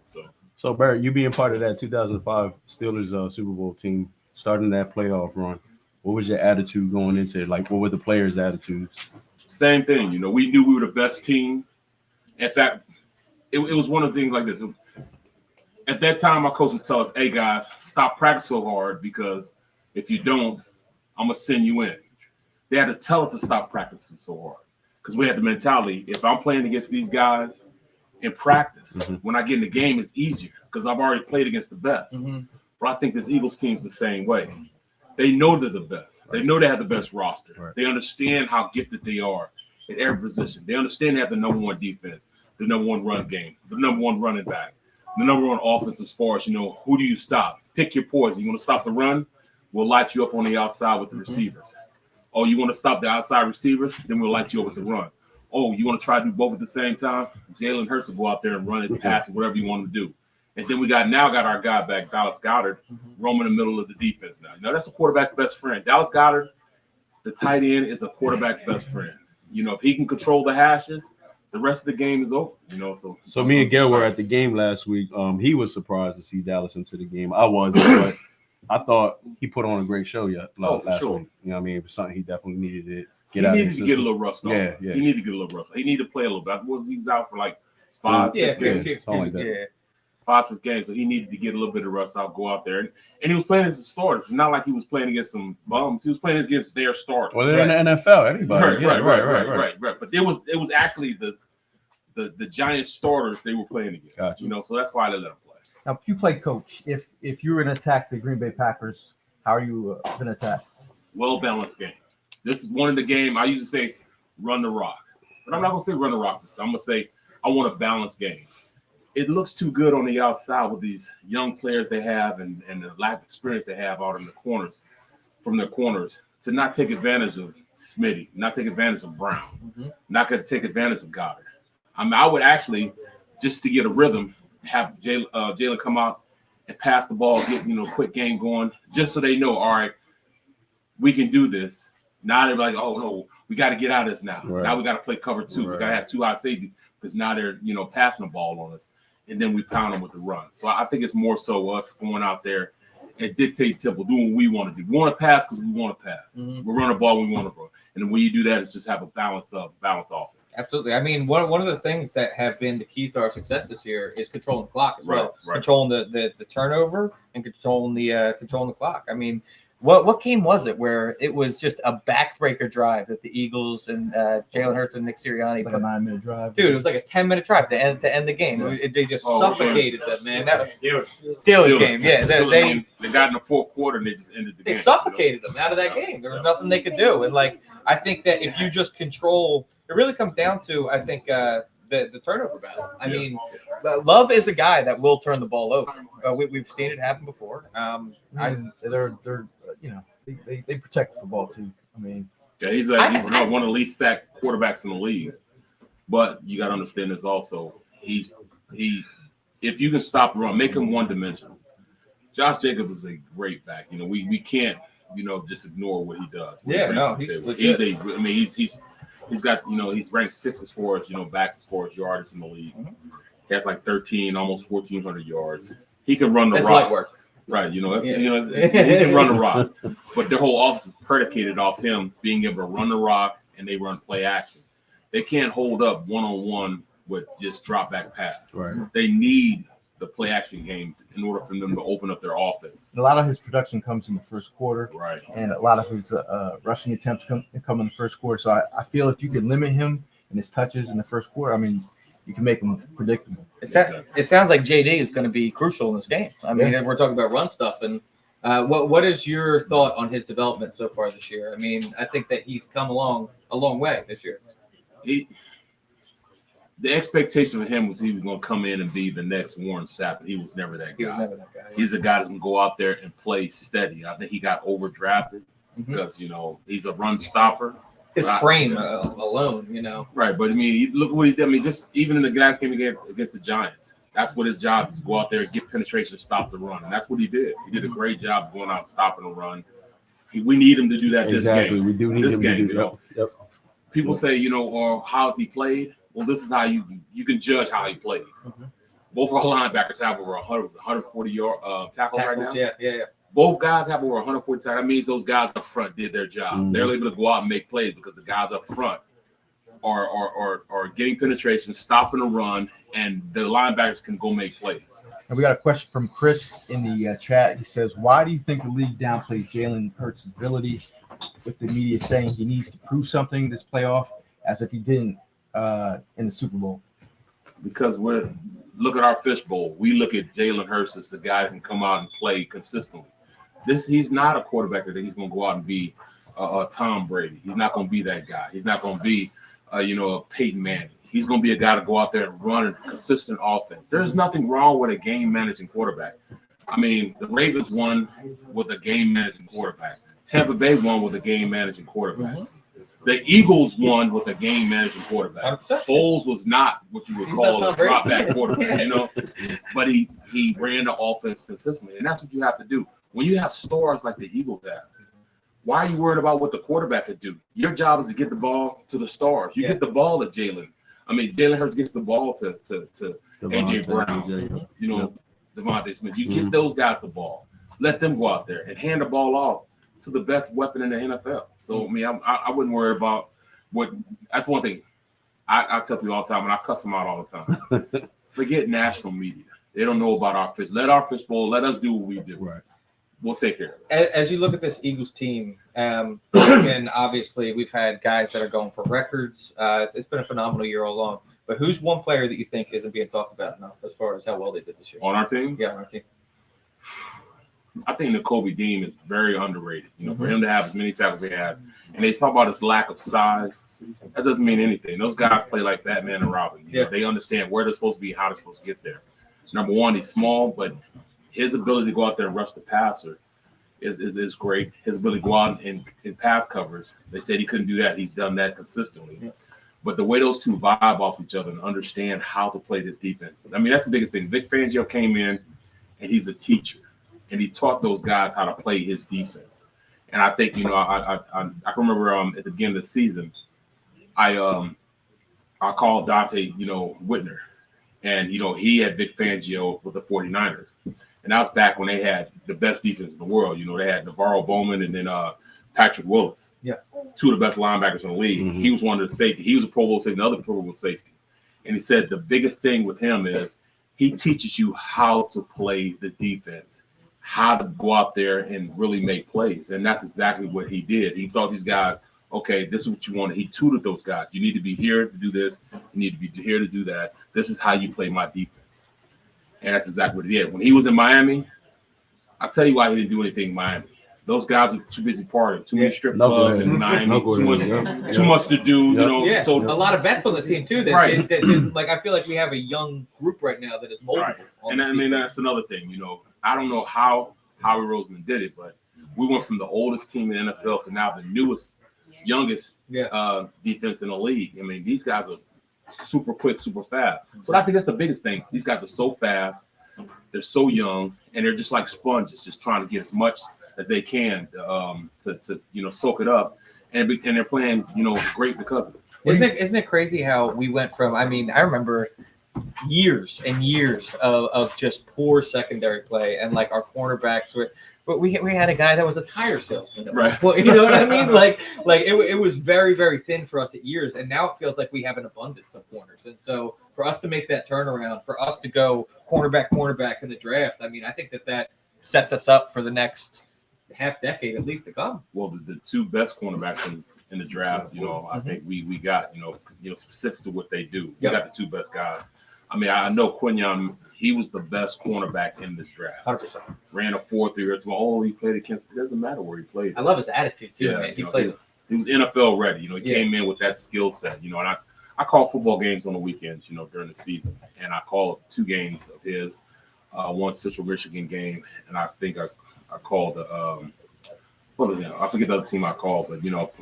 So Barrett, you being part of that 2005 Steelers Super Bowl team, starting that playoff run, what was your attitude going into it? Like, what were the players' attitudes? Same thing. You know, we knew we were the best team. In fact, it was one of the things like this. At that time, my coach would tell us, hey, guys, stop practicing so hard because if you don't, I'm going to send you in. They had to tell us to stop practicing so hard because we had the mentality, if I'm playing against these guys in practice, when I get in the game, it's easier because I've already played against the best. But I think this Eagles team's the same way. They know they're the best. They know they have the best roster. Right. They understand how gifted they are at every position. They understand they have the number one defense, the number one run game, the number one running back, the number one offense as far as, who do you stop? Pick your poison. You want to stop the run? We'll light you up on the outside with the receivers. Oh, you want to stop the outside receivers? Then we'll light you up with the run. Oh, you want to try to do both at the same time? Jalen Hurts will go out there and run it, pass it, whatever you want him to do. And then we got our guy back, Dallas Goedert, roaming the middle of the defense now. That's a quarterback's best friend. Dallas Goedert, the tight end, is a quarterback's best friend. If he can control the hashes, the rest of the game is over. So me and Gail were at the game last week. He was surprised to see Dallas into the game. I wasn't, but I thought he put on a great show last sure. week. You know what I mean? It was something he definitely needed to He get out needed of to get a little rust off. Yeah. He needed to get a little rust. He needed to play a little bit. He was out for like 5, 6 games. something like that. 5, 6 games. So he needed to get a little bit of rust out, go out there. And he was playing as a starter. It's not like he was playing against some bums. He was playing against their starter. Well, they're in the NFL. Anybody. Right. But it was actually the Giants starters they were playing against. Gotcha. So that's why they let him play. Now, if you play coach, if you were going to attack the Green Bay Packers, how are you going to attack? Well-balanced game. This is one of the game I used to say run the rock. But I'm not going to say run the rock this time. I'm going to say I want a balanced game. It looks too good on the outside with these young players they have and the lack of experience they have out in the corners, from their corners, to not take advantage of Smitty, not take advantage of Brown, not going to take advantage of Goddard. I would actually, just to get a rhythm, have Jalen come out and pass the ball, get quick game going, just so they know, all right, we can do this. Now they're like, oh no, we got to get out of this now. Right. Now we got to play cover 2. We got to have 2 high safety because now they're passing the ball on us, and then we pound them with the run. So I think it's more so us going out there and dictate tempo, doing what we want to do. We want to pass because we want to pass. We run the ball when we want to run, and then when you do that, it's just have a balanced offense. Absolutely. I mean, one of the things that have been the keys to our success this year is controlling the clock as well. Right. Controlling the turnover and controlling the clock. I mean, what game was it where it was just a backbreaker drive that the Eagles and Jalen Hurts and Nick Sirianni Like a 9-minute drive. Dude, it was like a 10-minute drive to end the game. Yeah. They just suffocated them, man. That Yeah. Steelers game. Yeah, they got in the fourth quarter and they just ended the game. They suffocated them out of that game. There was nothing they could do. And I think that if you just control, it really comes down to, I think, the turnover battle. I mean, Love is a guy that will turn the ball over. We've seen it happen before. They protect the football too. I mean, yeah, he's one of the least sacked quarterbacks in the league. But you got to understand this also. If you can stop the run, make him one-dimensional. Josh Jacobs is a great back. We can't just ignore what he does. Yeah, no, he's legit. He's got, he's ranked 6th as far as, backs as far as yardage in the league. He has like 13, almost 1,400 yards. He can run the That's rock. light work. Right, he can run the rock. But their whole offense is predicated off him being able to run the rock, and they run play action. They can't hold up one-on-one with just drop back pass. Right. They need the play action game in order for them to open up their offense. A lot of his production comes in the first quarter, Right. and a lot of his rushing attempts come in the first quarter. So I feel if you could limit him and his touches in the first quarter, I mean, you can make him predictable. It sounds like JD is going to be crucial in this game. I mean, we're talking about run stuff, and what is your thought on his development so far this year? I mean, I think that he's come along a long way this year. The expectation of him was he was going to come in and be the next Warren Sapp, but he was never that guy. He's a guy that's going to go out there and play steady. I think he got overdrafted because, he's a run stopper. His frame alone, Right, but I mean, look what he did. I mean, just even in the last game against the Giants, that's what his job is: go out there, get penetration, stop the run, and that's what he did. He did a great job going out, stopping the run. We need him to do that this game. We do need him to do that. Yep. People say, or how's he played? Well, this is how you can judge how he played. Both our linebackers have over 140 yard tackles right now. Yeah. Both guys have over 140 tackles. That means those guys up front did their job. They're able to go out and make plays because the guys up front are getting penetration, stopping the run, and the linebackers can go make plays. And we got a question from Chris in the chat. He says, why do you think the league downplays Jalen Hurts' ability, with the media saying he needs to prove something this playoff as if he didn't in the Super Bowl? Because look at our fishbowl. We look at Jalen Hurts as the guy that can come out and play consistently. He's not a quarterback that he's going to go out and be a Tom Brady. He's not going to be that guy. He's not going to be a Peyton Manning. He's going to be a guy to go out there and run a consistent offense. There's nothing wrong with a game-managing quarterback. I mean, the Ravens won with a game-managing quarterback. Tampa Bay won with a game-managing quarterback. The Eagles won with a game-managing quarterback. 100%. Foles was not what you would call a drop-back quarterback, But he ran the offense consistently, and that's what you have to do. When you have stars like the Eagles have, why are you worried about what the quarterback could do? Your job is to get the ball to the stars. You get the ball to Jalen. I mean, Jalen Hurts gets the ball to A.J. Brown, Devontae Smith. You get those guys the ball. Let them go out there and hand the ball off to the best weapon in the NFL. So, I mean, I wouldn't worry about what – that's one thing I tell people all the time, and I cuss them out all the time. Forget national media. They don't know about our fish. Let our fishbowl, let us do what we do. Right. We'll take care of it. As you look at this Eagles team, and obviously we've had guys that are going for records. It's been a phenomenal year all along. But who's one player that you think isn't being talked about enough as far as how well they did this year? On our team? Yeah, on our team. I think Nakobe Dean is very underrated. For him to have as many tackles as he has, and they talk about his lack of size, that doesn't mean anything. Those guys play like Batman and Robin. They understand where they're supposed to be, how they're supposed to get there. Number one, he's small, but his ability to go out there and rush the passer is great. His ability to go out and pass coverage, they said he couldn't do that. He's done that consistently. Yeah. But the way those two vibe off each other and understand how to play this defense, I mean, that's the biggest thing. Vic Fangio came in, and he's a teacher, and he taught those guys how to play his defense. And I think, I can remember at the beginning of the season, I called Dante, Whitner, and, he had Vic Fangio with the 49ers. And that was back when they had the best defense in the world. They had Navarro Bowman and then Patrick Willis. Yeah. Two of the best linebackers in the league. Mm-hmm. He was one of the safety. He was a Pro Bowl safety, another Pro Bowl safety. And he said the biggest thing with him is he teaches you how to play the defense, how to go out there and really make plays. And that's exactly what he did. He taught these guys, okay, this is what you want. He tutored those guys. You need to be here to do this. You need to be here to do that. This is how you play my defense. And that's exactly what he did. When he was in Miami, I'll tell you why he didn't do anything in Miami. Those guys were too busy partying, too many strip clubs in Miami, too much to do, So a lot of vets on the team too. That I feel like we have a young group right now that is moldable. Right. And I mean, that's another thing. I don't know how Howie Roseman did it, but we went from the oldest team in the NFL to now the newest, youngest defense in the league. I mean, these guys are super quick, super fast. So I think that's the biggest thing. These guys are so fast, they're so young, and they're just like sponges, just trying to get as much as they can to soak it up and they're playing, great because of it. Isn't it crazy how we went from? I mean, I remember years and years of just poor secondary play, and like our cornerbacks were. But we had a guy that was a tire salesman. Right. Well, you know what I mean? Like it was very, very thin for us at years, and now it feels like we have an abundance of corners. And so for us to make that turnaround, for us to go cornerback in the draft, I mean, I think that sets us up for the next half decade at least to come. Well, the two best cornerbacks in the draft, I think we got, specific to what they do. We got the two best guys. I mean, I know Quinyon, he was the best cornerback in this draft. 100%. Ran a 4.3. It's he played against. It doesn't matter where he played. I love his attitude too, man. He played. He was NFL ready. He came in with that skill set. And I call football games on the weekends. During the season, and I call 2 games of his. One Central Michigan game, and I think I called I forget the other team I called, but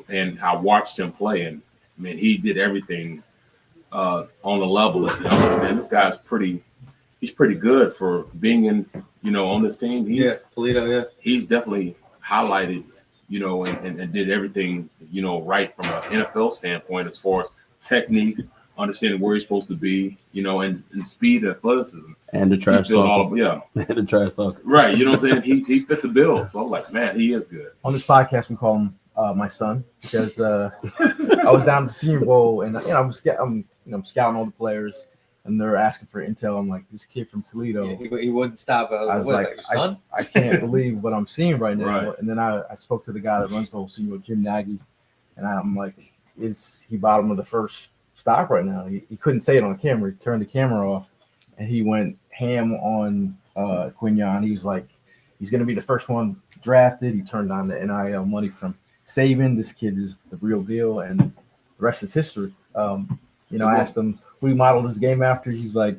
and I watched him play, and man, he did everything on the level. Man, this guy's he's pretty good for being in, on this team. Toledo, yeah. He's definitely highlighted, and did everything, right from an NFL standpoint as far as technique, understanding where he's supposed to be, and speed and athleticism. And the trash talk. And the trash talk. Right. You know what I'm saying? He fit the bill. So I'm like, man, he is good. On this podcast, we call him my son because I was down at the Senior Bowl and I'm scouting all the players and they're asking for intel. I'm like, this kid from Toledo. Yeah, he wouldn't stop. I was like, your son? I can't believe what I'm seeing right now. Right. And then I spoke to the guy that runs the whole Senior, Jim Nagy, and I'm like, is he bottom of the first stock right now? He couldn't say it on camera. He turned the camera off and he went ham on Quinyon. He was like, he's going to be the first one drafted. He turned on the NIL money from Saban. This kid is the real deal, and the rest is history. I asked him who he modeled his game after. He's like,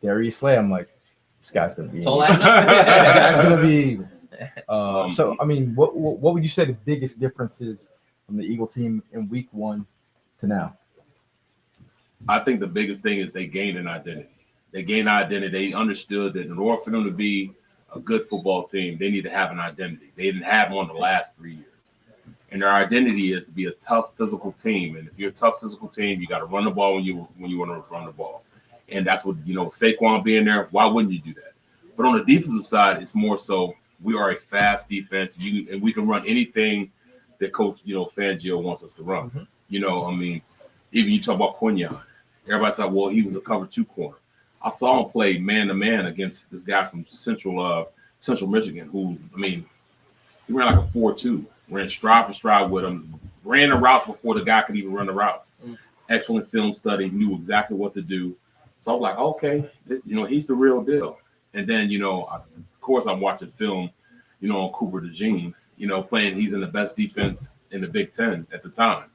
Darius Slay. I'm like, this guy's going to be. That guy's going to be. So, I mean, what would you say the biggest difference is from the Eagle team in week 1 to now? I think the biggest thing is they gained an identity. They understood that in order for them to be a good football team, they need to have an identity. They didn't have one the last 3 years. And their identity is to be a tough physical team. And if you're a tough physical team, you got to run the ball when you want to run the ball. And that's what, Saquon being there, why wouldn't you do that? But on the defensive side, it's more so we are a fast defense. And we can run anything that Coach, Fangio wants us to run. Mm-hmm. I mean, even you talk about Quinyon. Everybody's like, well, he was a cover 2 corner. I saw him play man-to-man against this guy from Central Michigan who, he ran like a 4.2, ran stride for stride with him, ran the routes before the guy could even run the routes. Excellent film study, knew exactly what to do. So I was like, okay, he's the real deal. And then, of course, I'm watching film, on Cooper DeJean, playing, he's in the best defense in the Big Ten at the time.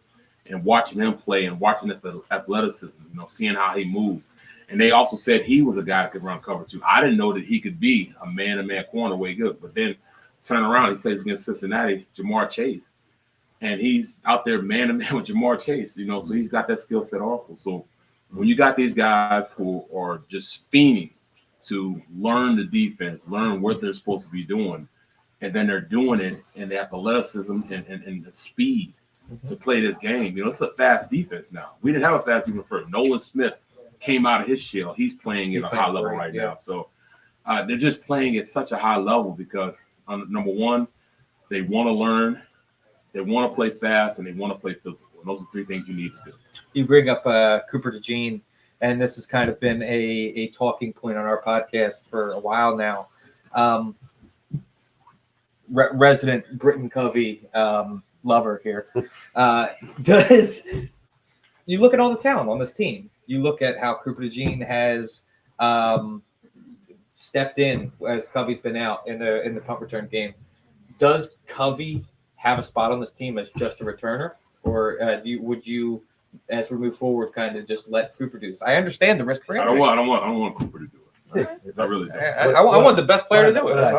And watching him play and watching the athleticism, seeing how he moves. And they also said he was a guy that could run cover 2. I didn't know that he could be a man-to-man corner way good. But then turn around, he plays against Cincinnati, Jamar Chase. And he's out there man-to-man with Jamar Chase, so he's got that skill set also. So when you got these guys who are just fiending to learn the defense, learn what they're supposed to be doing, and then they're doing it in the athleticism and the speed to play this game. It's a fast defense now. We didn't have a fast defense first. Nolan Smith came out of his shell. He's playing at a high level right now. So they're just playing at such a high level because, number one, they want to learn, they want to play fast, and they want to play physical. And those are 3 things you need to do. You bring up Cooper DeJean, and this has kind of been a talking point on our podcast for a while now. Resident Britton Covey lover here. Does you look at all the talent on this team? You look at how Cooper DeJean has stepped in as Covey's been out in the punt return game. Does Covey have a spot on this team as just a returner, or would you, as we move forward, kind of just let Cooper do this? I understand the risk for injury. I don't want Cooper to do it. I really don't. I want the best player to do it. I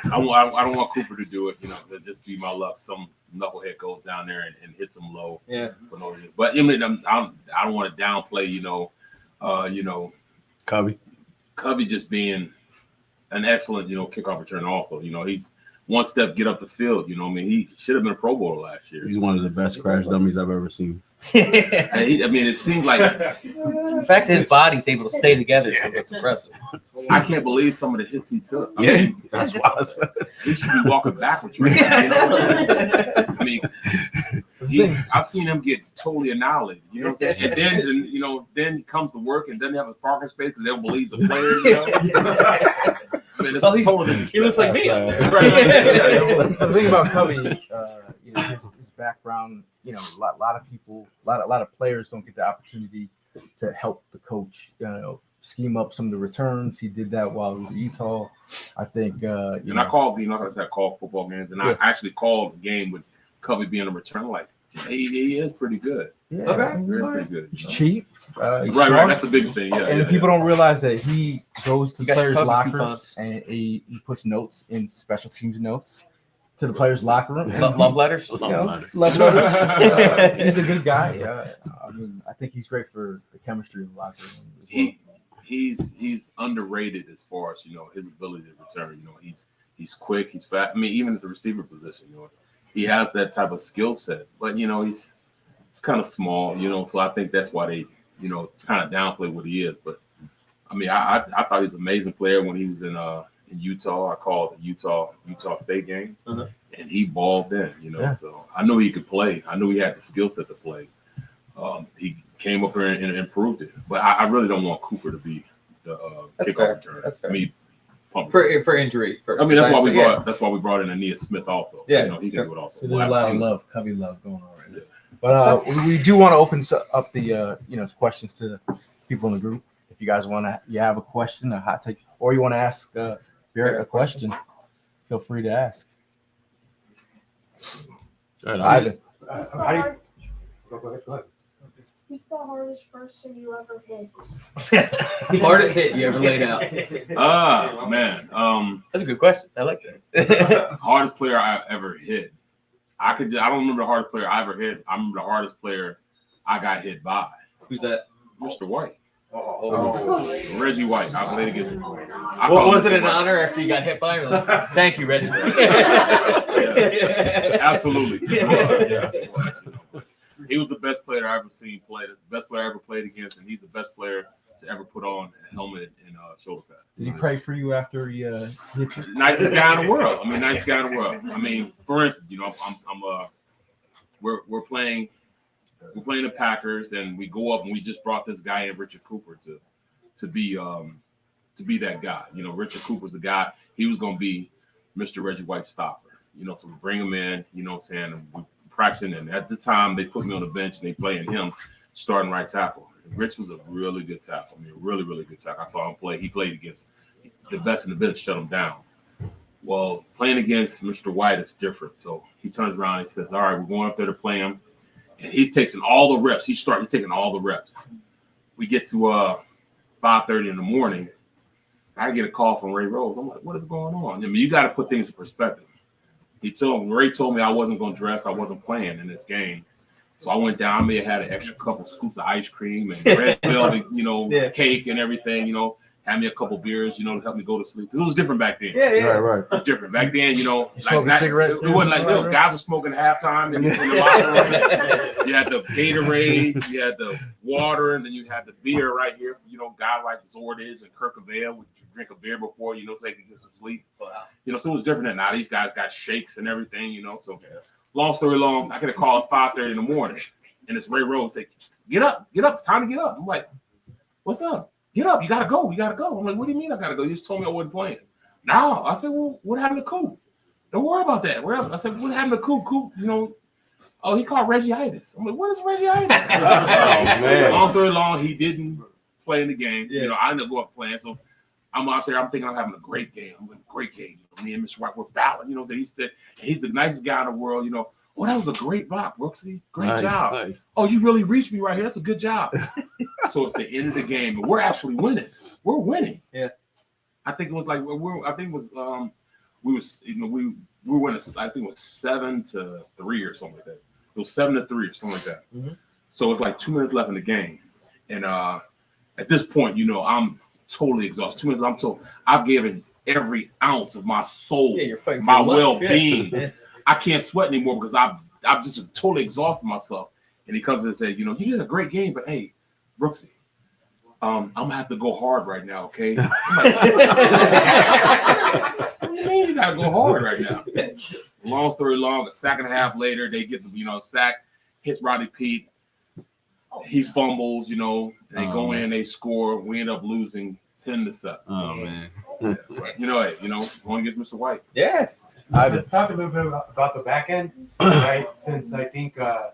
don't want Cooper to do it. To just be my luck. Some knucklehead goes down there and hits him low. Yeah. For no reason. But I don't want to downplay. Covey just being an excellent kickoff returner. Also, he's one step get up the field. You know, I mean, he should have been a Pro Bowler last year. He's one of the best crash dummies I've ever seen. I mean, it seems like The fact that his body's able to stay together, so it's impressive. I can't believe some of the hits he took. I Yeah, mean, that's why I said. he should be walking backwards right now. You know what I'm saying? I mean, I've seen him get totally annihilated. You know what I'm saying? And then, then he comes to work and doesn't have a parking space because they don't believe he's a player. You know? I mean, it's totally. He looks like me. The thing about Covey, his background, a lot of people, a lot of players don't get the opportunity to help the coach, scheme up some of the returns. He did that while he was at Utah. I think, And I called, I said I called football games, and I actually called the game with Covey being a return. Like, he is pretty good. Yeah, Okay, pretty good. he's cheap. He's Right. smart. That's the big thing. Yeah, And people don't realize that he goes to You got your players' Covey lockers coupons. and he puts notes in special teams notes to the players' locker room. Love letters. Love letters. He's a good guy. I mean, I think he's great for the chemistry of the locker room as well. He's underrated as far as his ability to return. He's quick, he's fast. I mean, even at the receiver position, he has that type of skill set. But he's kind of small, so I think that's why they kind of downplay what he is. But I mean, I thought he was an amazing player when he was in Utah. I called the Utah State game, and he balled in. Yeah. So I knew he could play. I knew he had the skill set to play. He came up here and improved it. But I really don't want Cooper to be the kickoff returner. That's fair. I mean, For injury. I mean, that's why we brought in Aeneas Smith also. Yeah. He can do it also. So there's a lot of love, Covey love going on right now. But we do want to open up the questions to people in the group. If you guys you have a question, a hot take, or you want to ask Barrett a question, feel free to ask. Ivan. Who's the hardest person you ever hit? Hardest hit you ever laid out? Man. That's a good question. I like that. Hardest player I ever hit. I don't remember the hardest player I ever hit. I remember the hardest player I got hit by. Who's that? Mr. White. Oh. Reggie White. I played against him. Was it an honor after you got hit by him? Like, thank you, Reggie. Absolutely. Yeah. He was the best player I ever seen play. The best player I ever played against, and he's the best player to ever put on a helmet and shoulder pads. Did he pray for you after he hit you? Nicest guy in the world. Nicest guy in the world. I mean, for instance, we're playing the Packers, and we go up and we just brought this guy in, Richard Cooper, to be that guy. Richard Cooper's the guy. He was going to be Mr. Reggie White stopper. So we bring him in. What I'm saying, and we practicing, and at the time they put me on the bench and they playing him starting right tackle. Rich was a really good tackle. Really, really good tackle. I saw him play. He played against the best in the business, shut him down. Well, playing against Mr. White is different. So he turns around and he says, all right, we're going up there to play him. And he's taking all the reps. He's taking all the reps. We get to 5:30 in the morning. I get a call from Ray Rose. I'm like, what is going on? You got to put things in perspective. Ray told me I wasn't going to dress. I wasn't playing in this game. So I went down. I may have had an extra couple scoops of ice cream and red velvet, cake and everything, had me a couple beers, to help me go to sleep. Because it was different back then. Right. It was different. Back then, smoking cigarettes? It wasn't like, guys were smoking halftime in the locker room. You had the Gatorade, you had the water, and then you had the beer right here. Guys like Zordes and Kirk Avale would drink a beer before, so they could get some sleep. So it was different than now. These guys got shakes and everything, So long story long, I get a call at 5:30 in the morning, and it's Ray Rose say, get up, it's time to get up. I'm like, what's up? Get up, you gotta go. I'm like, what do you mean I gotta go? You just told me I wasn't playing. No, I said, well, what happened to Coop? Don't worry about that. I said, what happened to Coop? Coop, oh, he called Reggie-itis. I'm like, what is Reggie-itis? Man. Long story long, he didn't play in the game. I ended up going up playing. So I'm out there. I'm thinking I'm having a great game. I'm having a great game. Me and Mr. White were battling. So he said, he's the nicest guy in the world. Oh, that was a great block, Brooksy. Great job. Nice. Oh, you really reached me right here. That's a good job. So it's the end of the game, and we're actually winning. We're winning. Yeah. I think it was like we were winning. I think it was 7-3 or something like that. It was 7-3 or something like that. Mm-hmm. So it's like 2 minutes left in the game, and at this point, I'm totally exhausted. 2 minutes. I've given every ounce of my soul, Yeah, you're fighting for my your life. well-being. Yeah. I can't sweat anymore because I've just totally exhausted myself. And he comes and said, you did a great game, but hey, Brooksy, I'm gonna have to go hard right now, okay? I'm like, what do you mean you gotta go hard right now? Long story long, a sack and a half later, they get the sack, hits Rodney Pete, he fumbles, they go in, they score, we end up losing 10-7. Oh man. Yeah, but going against Mr. White. Yes. Let's talk a little bit about the back end, right? Since I think the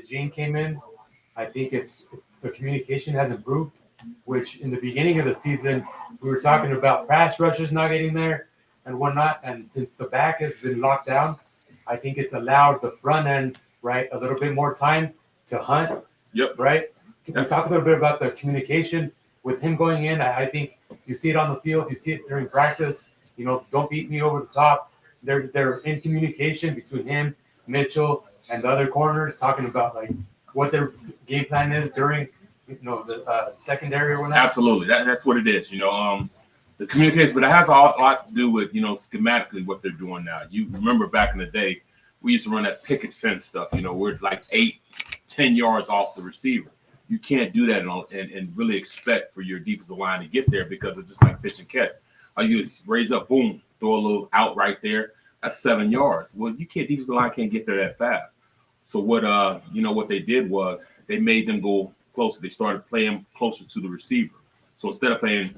Gene came in, I think the communication has improved, which in the beginning of the season, we were talking about pass rushers not getting there and whatnot. And since the back has been locked down, I think it's allowed the front end, right, a little bit more time to hunt. Yep. Right? Can we talk a little bit about the communication with him going in? I think you see it on the field, you see it during practice. Don't beat me over the top. They're in communication between him, Mitchell, and the other corners, talking about like what their game plan is during the secondary or whatnot. Absolutely, that's what it is. The communication, but it has a lot to do with schematically what they're doing now. You remember back in the day, we used to run that picket fence stuff. We're like 8-10 yards off the receiver. You can't do that and really expect for your defensive line to get there because it's just like pitch and catch. All you raise up, boom, throw a little out right there. That's 7 yards. Well, defensive line can't get there that fast. So what they did was they made them go closer. They started playing closer to the receiver. So instead of playing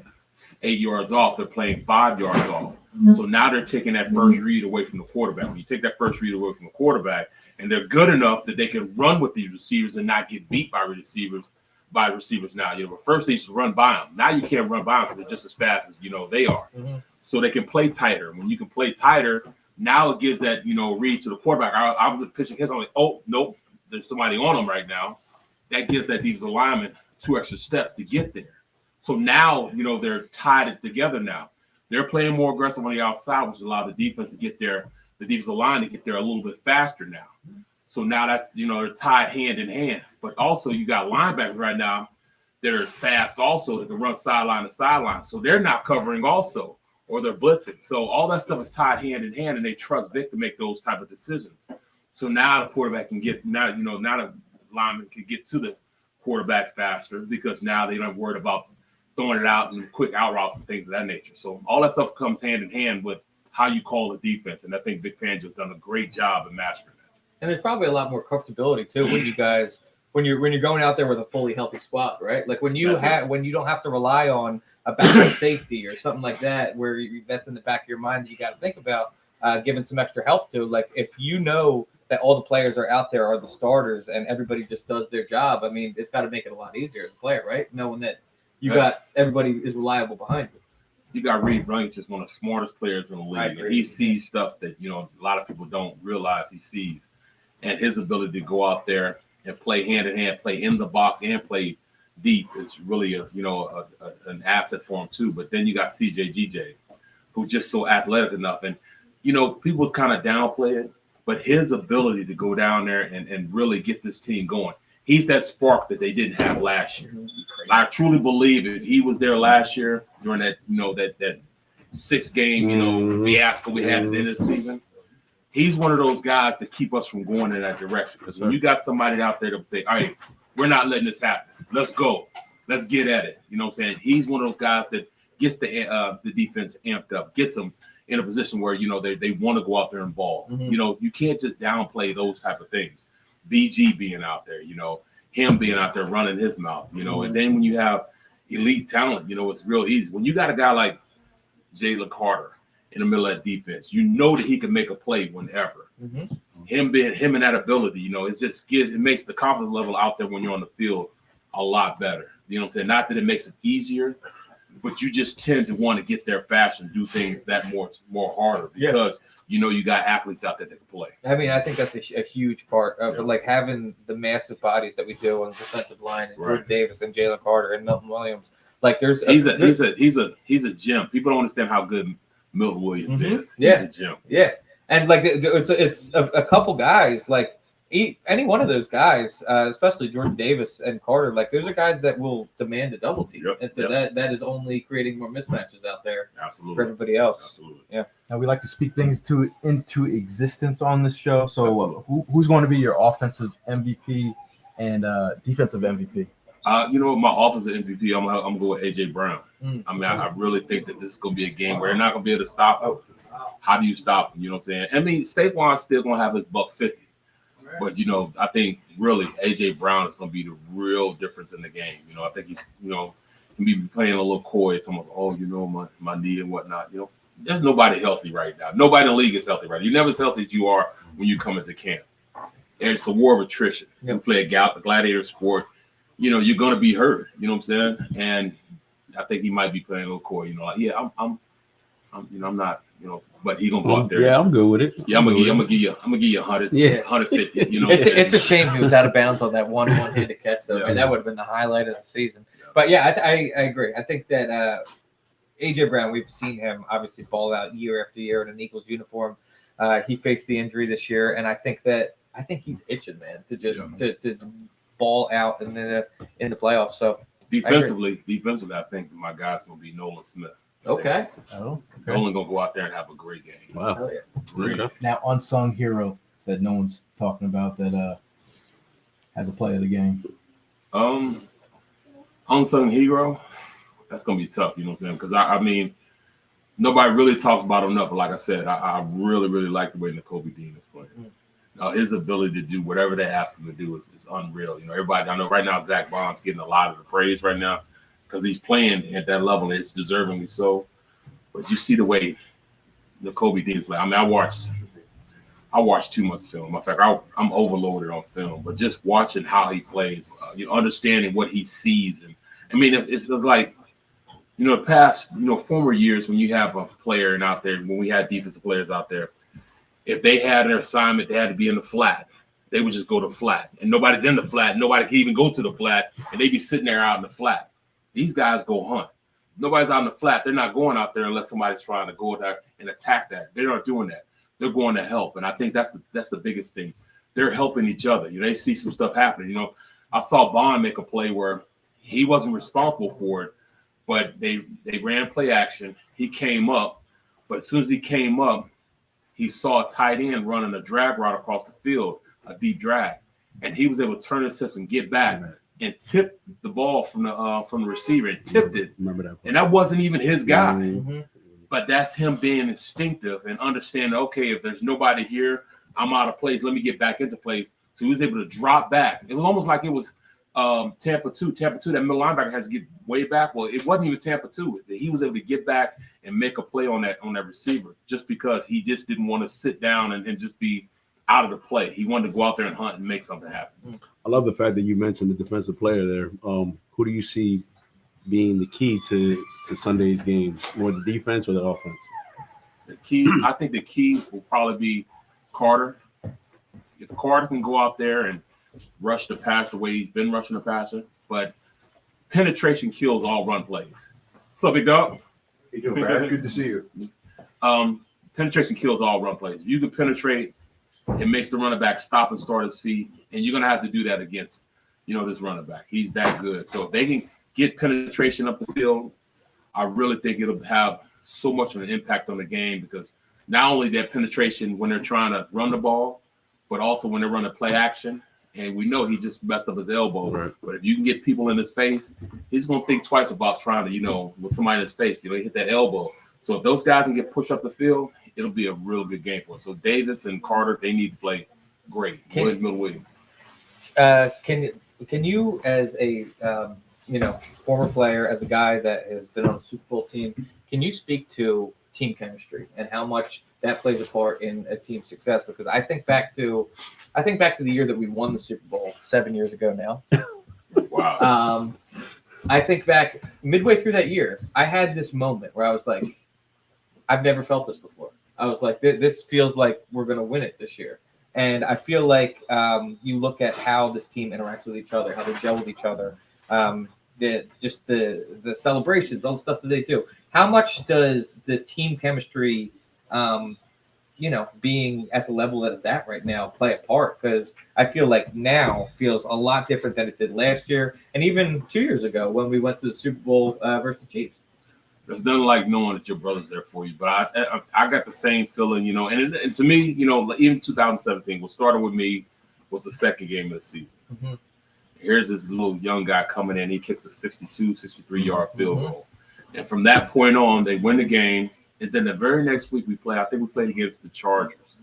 8 yards off, they're playing 5 yards off. So now they're taking that first read away from the quarterback. When you take that first read away from the quarterback, and they're good enough that they can run with these receivers and not get beat by receivers now. But first they used to run by them. Now you can't run by them because they're just as fast as they are. Mm-hmm. So they can play tighter. When you can play tighter, now it gives that read to the quarterback. I was pitching his. I'm like, oh nope, there's somebody on them right now. That gives that defensive lineman 2 extra steps to get there. So now they're tied it together now. They're playing more aggressive on the outside, which allows the defense to get there, the defensive line to get there a little bit faster now. So now that's they're tied hand in hand. But also you got linebackers right now that are fast also that can run sideline to sideline. So they're not covering also, or they're blitzing. So all that stuff is tied hand in hand, and they trust Vic to make those type of decisions. So now the quarterback can get now the lineman can get to the quarterback faster because now they're not worried about throwing it out and quick out routes and things of that nature. So all that stuff comes hand in hand with how you call the defense. And I think Vic Fangio's done a great job in mastering that. And there's probably a lot more comfortability too when you're going out there with a fully healthy squad, right? Like when you don't have to rely on a backup safety or something like that, where that's in the back of your mind that you got to think about giving some extra help to. Like if that all the players are out there are the starters and everybody just does their job, I mean, it's got to make it a lot easier as a player, right? Knowing that you got everybody is reliable behind you. You got Reed Bryant, just one of the smartest players in the league. And he sees stuff that a lot of people don't realize he sees, and his ability to go out there and play hand in hand, play in the box, and play deep is really an asset for him too. But then you got CJ who's just so athletic enough, and people kind of downplay it, but his ability to go down there and really get this team going. He's that spark that they didn't have last year. I truly believe if he was there last year during that, that 6-game, fiasco we had at the end of the season, he's one of those guys that keep us from going in that direction. Because when you got somebody out there that would say, all right, we're not letting this happen. Let's go. Let's get at it. You know what I'm saying? He's one of those guys that gets the defense amped up, gets them in a position where, they want to go out there and ball. You can't just downplay those type of things. BG being out there, him being out there running his mouth, and then when you have elite talent, it's real easy. When you got a guy like Jalen Carter in the middle of that defense, that he can make a play whenever. Him and that ability, it makes the confidence level out there when you're on the field a lot better. You know what I'm saying? Not that it makes it easier, but you just tend to want to get there faster and do things that more harder because you got athletes out there that can play. I mean, I think that's a huge part of like having the massive bodies that we do on the defensive line, and Jordan Davis and Jalen Carter and Milton Williams. Like he's a gem. People don't understand how good Milton Williams is. He's a gem. Yeah, and like it's a couple guys like any one of those guys, especially Jordan Davis and Carter, like those are guys that will demand a double team, Yep, and so that is only creating more mismatches out there for Absolutely. everybody else. Absolutely. Yeah. Now we like to speak things into existence on this show. So Absolutely. who's going to be your offensive MVP and defensive MVP? My offensive MVP, I'm going to go with AJ Brown. Mm. I mean, I really think that this is going to be a game where they're not going to be able to stop him. How do you stop him? You know what I'm saying? I mean, Saquon's still going to have his $150. But, I think really AJ Brown is going to be the real difference in the game. I think he's, can be playing a little coy. It's almost, my knee and whatnot. There's nobody healthy right now. Nobody in the league is healthy right now. You're never as healthy as you are when you come into camp. And it's a war of attrition. You play a gladiator sport. You're going to be hurt. You know what I'm saying? And I think he might be playing a little coy. I'm not. But he's gonna go out there. Yeah, I'm good with it. Yeah, I'm gonna give you 100, 150. It's a shame he was out of bounds on that one-handed catch though. Yeah. I mean, that would have been the highlight of the season. But yeah, I agree. I think that AJ Brown, we've seen him obviously ball out year after year in an Eagles uniform. He faced the injury this year, and I think he's itching, man, to just to ball out in the playoffs. So defensively, I think my guy's gonna be Nolan Smith. okay. Nolan gonna go out there and have a great game. Wow. Hell yeah. Great. Okay. Now unsung hero that no one's talking about that has a play of the game. Unsung hero, that's gonna be tough. You know what I'm saying? Because I mean, nobody really talks about him enough. But like I said, I really like the way Nakobe Dean is playing. His ability to do whatever they ask him to do is unreal. Everybody, I know right now Zach Bond's getting a lot of the praise right now because he's playing at that level. It's deservingly so. But you see the way Nakobe Dean's playing. I mean, I watch too much film. In fact, I'm overloaded on film. But just watching how he plays, understanding what he sees, and I mean, it's like, past, former years when you have a player out there, when we had defensive players out there, if they had an assignment, they had to be in the flat. They would just go to flat, and nobody's in the flat. Nobody can even go to the flat, and they be sitting there out in the flat. These guys go hunt. Nobody's out in the flat. They're not going out there unless somebody's trying to go there and attack that. They're not doing that. They're going to help, and I think that's the biggest thing. They're helping each other. They see some stuff happening. I saw Bond make a play where he wasn't responsible for it, but they ran play action. He came up, but as soon as he came up, he saw a tight end running a drag route across the field, a deep drag, and he was able to turn himself and get back and tip the ball from the receiver and tipped it. Remember that? And that wasn't even his guy. Mm-hmm. But that's him being instinctive and understanding, okay, if there's nobody here, I'm out of place. Let me get back into place. So he was able to drop back. It was almost like it was Tampa 2. Tampa 2, that middle linebacker has to get way back. Well, it wasn't even Tampa 2. He was able to get back and make a play on that receiver just because he just didn't want to sit down and just be out of the play. He wanted to go out there and hunt and make something happen. I love the fact that you mentioned the defensive player there. Who do you see being the key to Sunday's game? More the defense or the offense? I think the key will probably be Carter. If Carter can go out there and rush the pass the way he's been rushing the passer, but penetration kills all run plays. What's up, big dog? Hey, Barrett, good to see you. Penetration kills all run plays. If you can penetrate, it makes the running back stop and start his feet, and you're going to have to do that against, this running back. He's that good. So if they can get penetration up the field, I really think it'll have so much of an impact on the game because not only that penetration when they're trying to run the ball, but also when they're running play action. And we know he just messed up his elbow. Right. But if you can get people in his face, he's going to think twice about trying to, with somebody in his face, hit that elbow. So if those guys can get pushed up the field, it'll be a real good game for us. So Davis and Carter, they need to play great. Williams. Can you, as a former player, as a guy that has been on a Super Bowl team, can you speak to team chemistry and how much that plays a part in a team's success? Because I think back to the year that we won the Super Bowl 7 years ago now. Wow. I think back midway through that year, I had this moment where I was like, I've never felt this before. I was like, this feels like we're going to win it this year. And I feel like you look at how this team interacts with each other, how they gel with each other, the celebrations, all the stuff that they do. How much does the team chemistry being at the level that it's at right now play a part? Because I feel like now feels a lot different than it did last year and even 2 years ago when we went to the Super Bowl versus the Chiefs. There's nothing like knowing that your brother's there for you. But I got the same feeling, and to me, even 2017, what started with me was the second game of the season. Mm-hmm. Here's this little young guy coming in. He kicks a 62, 63-yard field goal. And from that point on, they win the game. And then the very next week I think we played against the Chargers.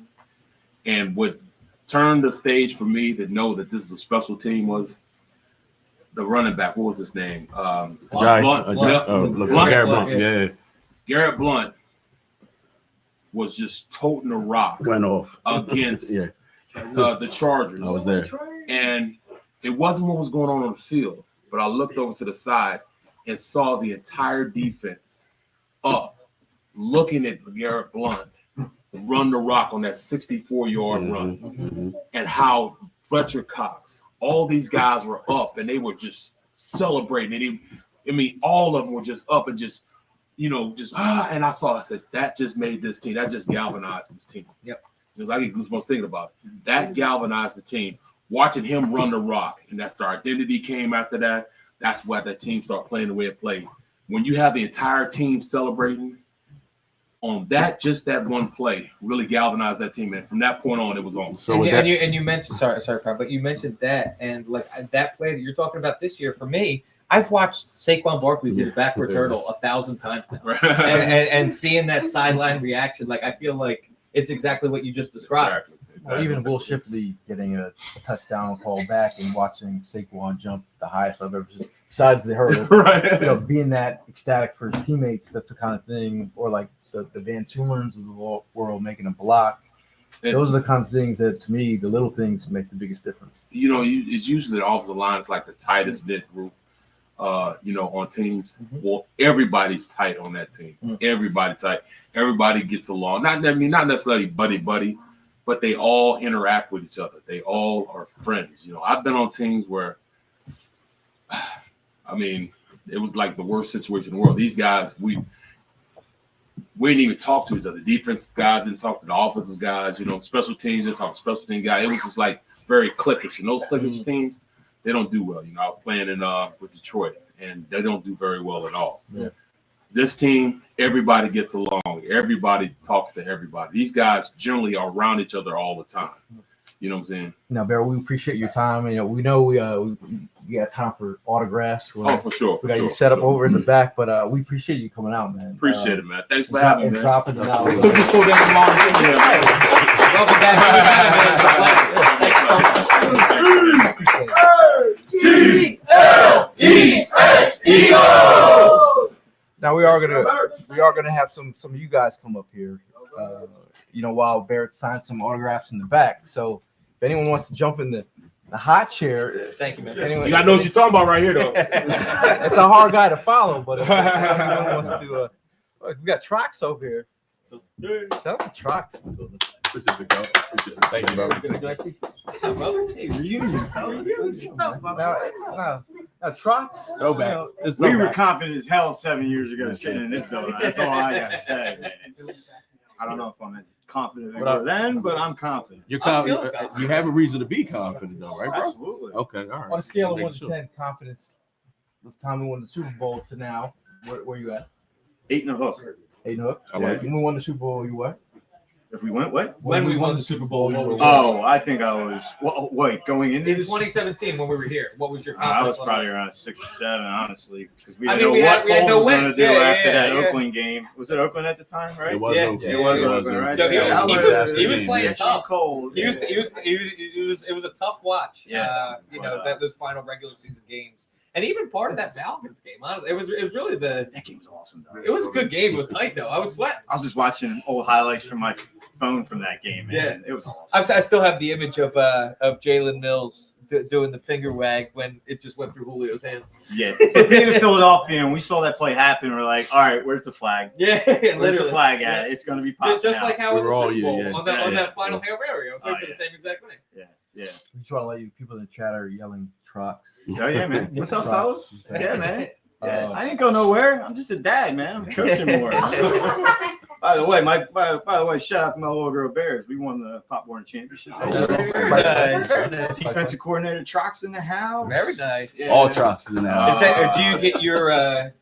And what turned the stage for me to know that this is a special team was the running back. What was his name? Garrett Blunt. Yeah. Garrett Blunt was just toting the rock Went off against the Chargers. I was there. And it wasn't what was going on the field, but I looked over to the side and saw the entire defense up, looking at Garrett Blunt run the rock on that 64-yard run, and how Fletcher Cox, all these guys were up, and they were just celebrating. And all of them were just up and just, and I said, that just made this team. That just galvanized this team. Yep. Because I get goosebumps thinking about it. That galvanized the team. Watching him run the rock, and that's our identity came after that. That's why that team started playing the way it played. When you have the entire team celebrating on just that one play, really galvanized that team. And from that point on, it was on. So you mentioned sorry, Pat, but you mentioned that, and like that play that you're talking about this year. For me, I've watched Saquon Barkley do the backward turtle 1,000 times now, and seeing that sideline reaction, like I feel like it's exactly what you just described. Well, even Will Shipley getting a touchdown call back and watching Saquon jump the highest I've ever seen, besides the hurdle, right? Being that ecstatic for his teammates, that's the kind of thing, or like the Van Tumerns of the world making a block. Those are the kind of things that, to me, the little things make the biggest difference. It's usually the offensive line is like the tightest knit group, on teams. Well, everybody's tight on that team. Everybody tight. Everybody gets along. Not necessarily buddy, but they all interact with each other. They all are friends. I've been on teams where, it was like the worst situation in the world. These guys, we didn't even talk to each other. Defense guys didn't talk to the offensive guys. Special teams didn't talk to special team guys. It was just like very cliquish. And those cliquish teams, they don't do well. I was playing with Detroit, and they don't do very well at all. Yeah. This team, everybody gets along. Everybody talks to everybody. These guys generally are around each other all the time. You know what I'm saying? Now, Barrett, we appreciate your time. We know we got time for autographs. For sure. We got you set up over in the back, but we appreciate you coming out, man. Appreciate it, man. Thanks for having me, man. Dropping it out. So just so damn long. Welcome back. Eagles. Now we are gonna have some of you guys come up here. While Barrett signed some autographs in the back. So if anyone wants to jump in the hot chair, thank you, man. Anyway, you gotta know what you're talking about right here, though. It's a hard guy to follow, but if anyone wants to, we got Trox over here. Shout out to Trox. Thank you, brother. Hey, reunion. Now Trox. So bad. We were confident as hell 7 years ago sitting in this building. That's all I gotta say, man. I don't know if I'm as confident as I was then, but I'm confident. You're confident. You have a reason to be confident, though, right, bro? Absolutely. Okay, all right. On a scale of 1 to 10, confidence, the time we won the Super Bowl to now, where you at? 8 and a hook. 8 and a hook. I like When we won the Super Bowl, you what? If we went what? When we won the Super Bowl, what was I think I was. Wait, going into in 2017 when we were here. What was your confidence? I was probably around 6 or 7, honestly, because we didn't know what we had no Foles was going to do after that yeah. Oakland game. Was it Oakland at the time, right? It was Oakland. It was Oakland, right? No, he was playing tough. Cold. It was a tough watch. Yeah. Those final regular season games. And even part of that Falcons game, it was really that game was awesome. Though. It was a good game. It was tight though. I was sweating. I was just watching old highlights from my phone from that game. Man. Yeah, it was awesome. I still have the image of Jalen Mills doing the finger wag when it just went through Julio's hands. Yeah, but being in Philadelphia and we saw that play happen, we're like, all right, where's the flag? Yeah, where's the flag at? It's going to be popped just out. like how in the Super Bowl on that final Hail Mary. I was doing the same exact thing. Yeah. I just want to let you people in the chat are yelling Trox. Oh yeah, man. What's up, fellas? Yeah, man. Yeah, I didn't go nowhere. I'm just a dad, man. I'm coaching more. By the way, shout out to my little girl Bears. We won the Pop Warner Championship. Very nice. Very nice. Defensive coordinator Trox in the house. Very nice. Yeah. All trucks is in the house. Is that,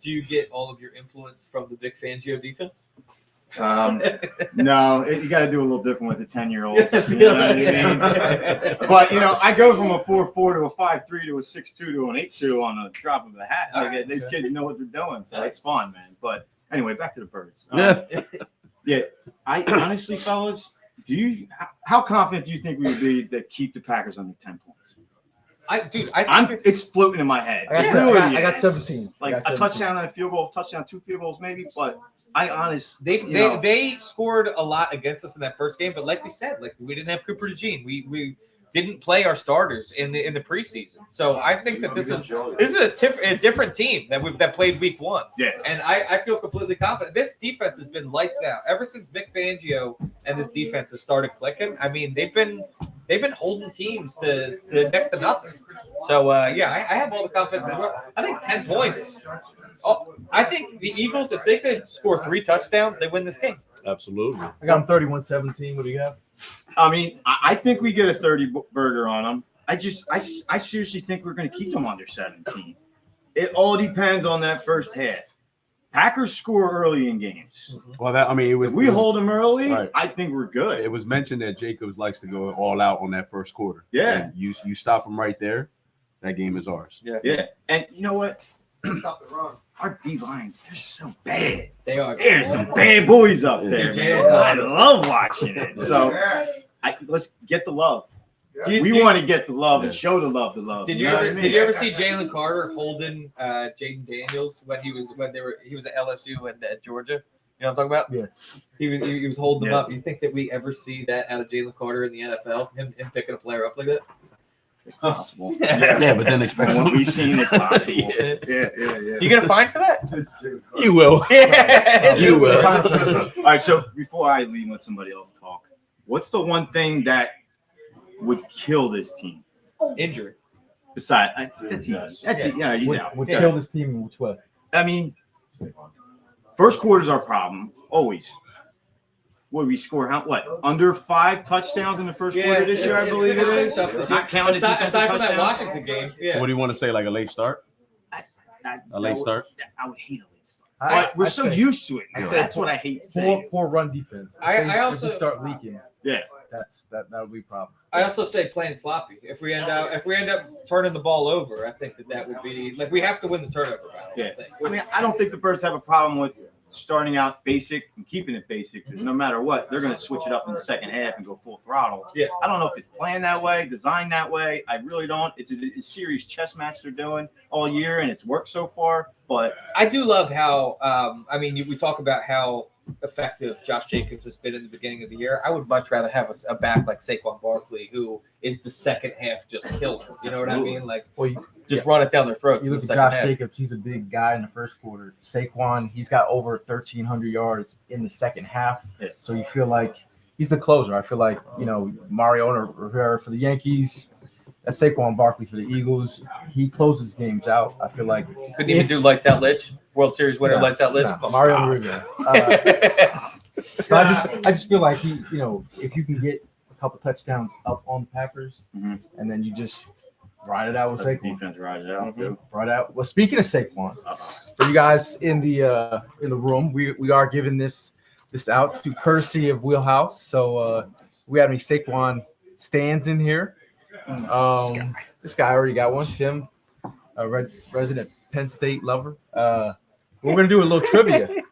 do you get all of your influence from the Vic Fangio defense? No, you got to do a little different with the 10-year-olds. You know what I mean? But I go from a 4-4 to a 5-3 to a 6-2 to an 8-2 on a drop of a hat. Like, these kids know what they're doing, so it's fun, man. But anyway, back to the Birds. Yeah, I honestly, fellas, how confident do you think we would be to keep the Packers under 10 points? It's floating in my head. I got 17. Like a touchdown and a field goal, touchdown, 2 field goals maybe, but I honestly, they scored a lot against us in that first game, but like we said, we didn't have Cooper DeJean. We didn't play our starters in the preseason, so I think that this is a different team that played week 1. Yeah, and I feel completely confident. This defense has been lights out ever since Vic Fangio and this defense has started clicking. I mean, they've been holding teams to next to nothing. So I have all the confidence in the world. I think 10 points. Oh, I think the Eagles, if they could score 3 touchdowns, they win this game. Absolutely. I got them 31-17. What do you have? I mean, I think we get a 30-burger on them. I seriously think we're going to keep them under 17. It all depends on that first half. Packers score early in games. Well, if we hold them early, right. I think we're good. It was mentioned that Jacobs likes to go all out on that first quarter. Yeah. And you stop him right there, that game is ours. Yeah. And you know what? Stop the run. Our D-line, they're so bad. They are. There's some bad boys up there, man. I love watching it. So let's get the love. We want to get the love and show the love. Did you ever see Jalen Carter holding Jaden Daniels when he was at LSU and at Georgia? You know what I'm talking about? Yeah. He was holding them up. Do you think that we ever see that out of Jalen Carter in the NFL? Him picking a player up like that? It's possible. Yeah, but then expect what we've seen is possible. Yeah. You get a fine for that? You will. You will. All right. So before I leave, let somebody else talk. What's the one thing that would kill this team? Injury. Besides, that's easy. That's it. Yeah, he's out. Would kill this team in which way? I mean, first quarter's our problem always. What we score? Under 5 touchdowns in the first quarter this year? I believe it is. Not counting aside from that Washington game. Yeah. So what do you want to say? Like a late start? A late start? I would hate a late start. We're so used to it. That's what I hate saying. Poor run defense. If we start leaking. Yeah. That would be a problem. I also say playing sloppy. If we end up turning the ball over, I think that would be we have to win the turnover battle. Yeah. I mean, I don't think the Birds have a problem with starting out basic and keeping it basic because no matter what, they're going to switch it up in the second half and go full throttle. Yeah. I don't know if it's planned that way, designed that way. I really don't. It's a serious chess match they're doing all year, and it's worked so far. But I do love how, we talk about how effective Josh Jacobs has been in the beginning of the year. I would much rather have a back like Saquon Barkley, who is the second half just killer. You know what I mean? Run it down their throats. You look at Josh Jacobs, he's a big guy in the first quarter. Saquon, he's got over 1,300 yards in the second half. Yeah. So you feel like he's the closer. I feel like, Mariano Rivera for the Yankees, that's Saquon Barkley for the Eagles. He closes games out. I feel like couldn't even do lights out Lidge, World Series winner lights out Lidge. Mariano Rivera. I just feel like he, if you can get a couple touchdowns up on the Packers, and then you just ride it out with Saquon. Defense rides it out too. Ride out. Well, speaking of Saquon, for you guys in the room, we are giving this out to courtesy of Wheelhouse. So we have any Saquon stands in here. This guy already got one. Tim, a resident Penn State lover. We're gonna do a little trivia. Here.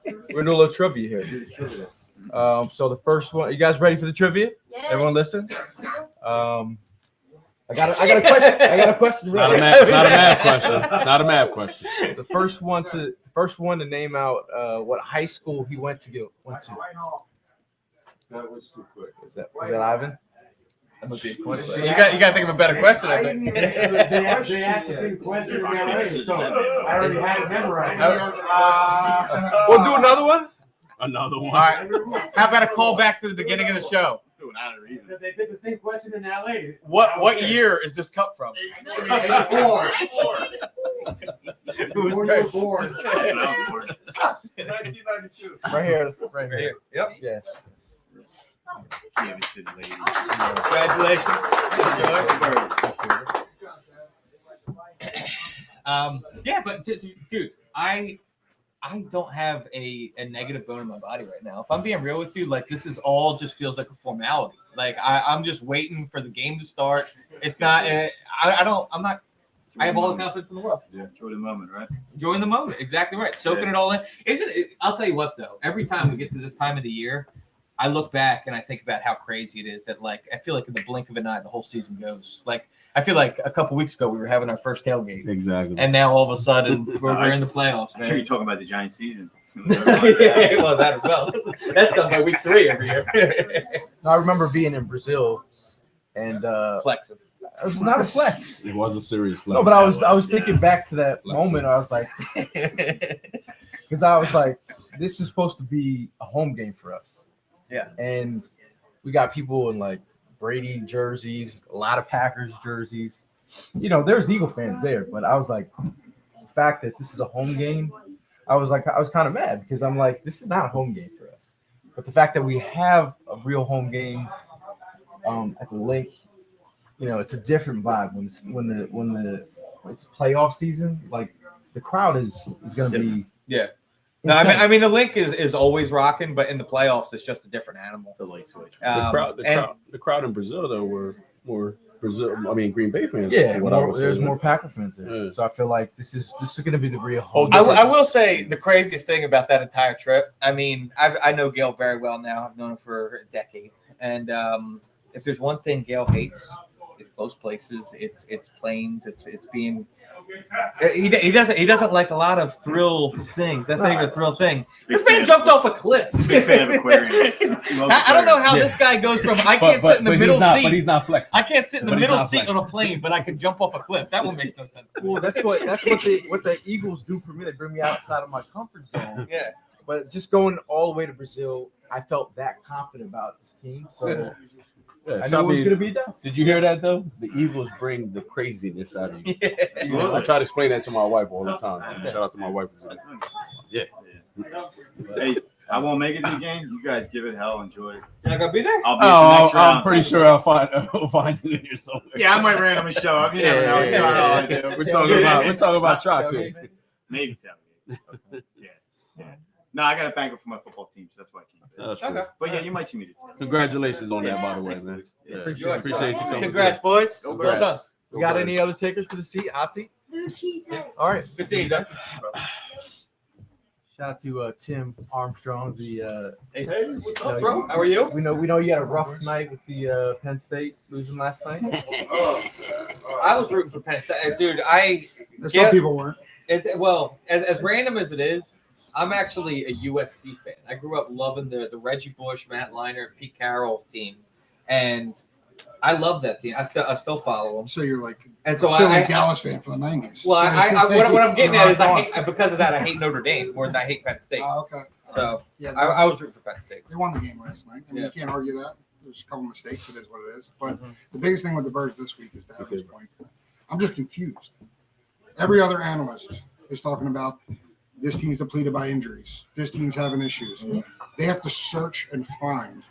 So the first one. You guys ready for the trivia? Yeah. Everyone, listen. I got a question. I got a question. It's not a math question. It's not a math question. The first one to name out what high school he went to. That was too quick. Was that Ivan? That must be a question. You got to think of a better question, I think. They asked the same question already, so I already had it memorized. We'll do another one. Another one. All right. How about a call back to the beginning of the show? They did the same question in LA. What year is this cup from? 84. Who was Born, there? you were born. 1992. Right here. Right here. Yep. Yeah. Give it to the lady. Congratulations. Yeah, but dude, I don't have a negative bone in my body right now. If I'm being real with you, like this is all just feels like a formality. Like I'm just waiting for the game to start. It's not. I have all the confidence in the world. Yeah, enjoy the moment, right? Enjoying the moment, exactly right. Soaking it all in. Isn't it? I'll tell you what though. Every time we get to this time of the year, I look back and I think about how crazy it is that like I feel like in the blink of an eye the whole season goes. Like I feel like a couple weeks ago we were having our first tailgate, Exactly. and now all of a sudden we're in the playoffs, I'm sure you're man. talking about the Giant season. Yeah, well, that as well. That's done by week 3 every year. I remember being in Brazil, and Flexing. it was not a flex. It was a serious flex. No, but I was thinking back to that moment. I was like, because I was like, this is supposed to be a home game for us. Yeah. And we got people in like Brady jerseys, a lot of Packers jerseys. You know, there's Eagle fans there, but I was like, the fact that this is a home game, I was kind of mad because I'm like, this is not a home game for us. But the fact that we have a real home game at the link, you know, it's a different vibe when it's playoff season. Like the crowd is going to be No, I mean the link is always rocking, but in the playoffs it's just a different animal. It's a light switch. The crowd in Brazil though were more Green Bay fans. Yeah, from what I was there's saying. more Packer fans there. Yeah. So I feel like this is going to be the real home. I will say the craziest thing about that entire trip. I mean, I know Gail very well now. I've known him for a decade, and if there's one thing Gail hates, it's close places. It's planes. It's being. He doesn't like a lot of thrill things. That's not even a thrill thing. This man jumped off a cliff. Big fan of aquarium. I don't know how this guy goes from I can't sit in the middle seat. But he's not flexing. I can't sit in the But he's middle not seat on flexing. a plane, but I can jump off a cliff. That one makes no sense. Well, that's what the Eagles do for me. They bring me outside of my comfort zone. Yeah. But just going all the way to Brazil, I felt that confident about this team. So Yeah, I know it was going to be done. Did you hear that though? The Eagles bring the craziness out of you. Yeah. I try to explain that to my wife all the time. Shout out to my wife. Yeah. Hey, I won't make it to the game. You guys give it hell. Enjoy it. You're not gonna be there? I'll be at the next round. I'm pretty sure I'll find it in here somewhere. Yeah, I might randomly show up. You never know. You know how I do. We're talking about trucks here. Maybe tell me. Yeah. No, I got a banquet for my football team, so that's why I keep it. That's cool. Okay. But yeah, you might see me today. Congratulations on that, by the way, man. Yeah. Appreciate you coming. Congrats, boys. Go Well done. We got any other takers for the seat? Hot seat? Blue cheese head. All right. Good seeing you, Doug. Shout out to Tim Armstrong. Hey, what's up, bro? How are you? We know you had a rough night with the Penn State losing last night. I was rooting for Penn State, dude. Some people weren't. Well, as random as it is, I'm actually a USC fan. I grew up loving the Reggie Bush, Matt Leinart, Pete Carroll team, and I love that team. I still follow them. So you're like And so Philly I Dallas fan for the 90s. well, So what I'm getting at is you're not because of that I hate Notre Dame more than I hate Penn State. wrong. Okay. So Yeah, I was rooting for Penn State. they won the game last night. I mean, Yeah. you can't argue that. There's a couple mistakes. It is what it is. But the biggest thing with the Birds this week is to Evan's point. I'm just confused. Every other analyst is talking about this team's depleted by injuries. This team's having issues. They have to search and find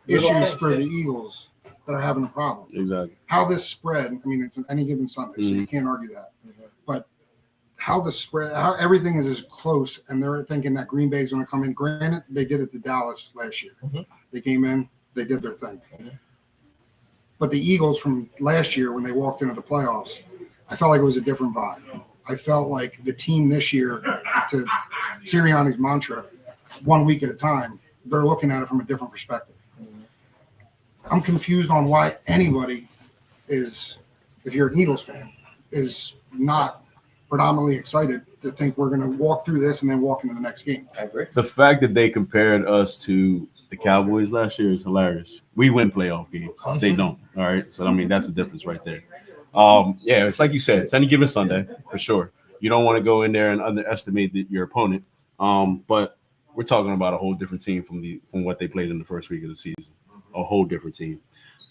issues for the Eagles that are having a problem. Exactly. How this spread, I mean, it's any given Sunday, so you can't argue that. But how the spread, how everything is as close, and they're thinking that Green Bay is going to come in. Granted, they did it to Dallas last year. They came in, they did their thing. But the Eagles from last year, when they walked into the playoffs, I felt like it was a different vibe. I felt like the team this year, to Sirianni's mantra, 1 week at a time, they're looking at it from a different perspective. I'm confused on why anybody is, if you're an Eagles fan, is not predominantly excited to think we're going to walk through this and then walk into the next game. I agree. The fact that they compared us to the Cowboys last year is hilarious. We win playoff games. They don't. All right. So I mean that's the difference right there. Yeah, it's like you said, it's any given Sunday for sure. You don't want to go in there and underestimate your opponent. But we're talking about a whole different team from what they played in the first week of the season. a whole different team.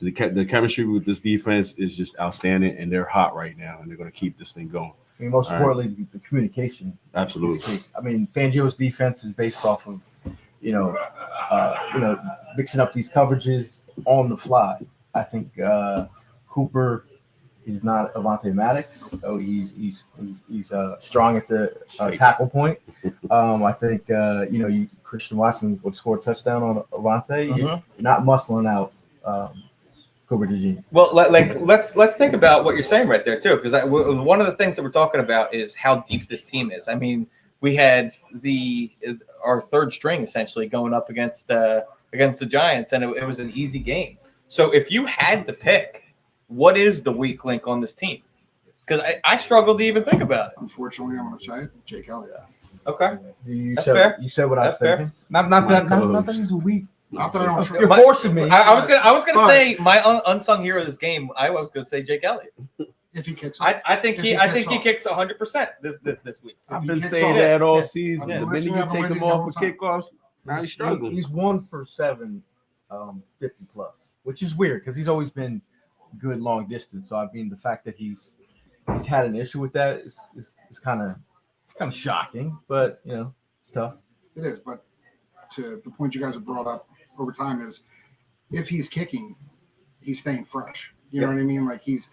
The chemistry with this defense is just outstanding, and they're hot right now, and they're going to keep this thing going. I mean, most All importantly, the communication. Absolutely. is key. I mean, Fangio's defense is based off of, mixing up these coverages on the fly. I think Cooper is not Avante Maddox. So he's strong at the tackle point. I think Christian Watson would score a touchdown on Avante. You're not muscling out Cooper DeJean. Well, let's think about what you're saying right there too, because one of the things that we're talking about is how deep this team is. I mean, we had our third string essentially going up against the Giants, and it was an easy game. So if you had to pick, what is the weak link on this team? Because I struggled to even think about it. Unfortunately, I'm going to say it. Jake Elliott. Okay, You fair. said what I was That's fair. thinking. Not that he's a weak. Not that I don't. You're forcing me. I was gonna say my unsung hero of this game. I was gonna say Jake Elliott. If he kicks, I think he kicks 100% this week. I've been kicks saying off. that all Yeah. season. Yeah. The minute you take him off for kickoffs, now he's struggling. He's 1 for 7, 50 plus, which is weird because he's always been good long distance. So I mean, the fact that he's had an issue with that is kind of shocking, but it's tough. It is, but to the point you guys have brought up over time is if he's kicking, he's staying fresh. You know what I mean? Like he's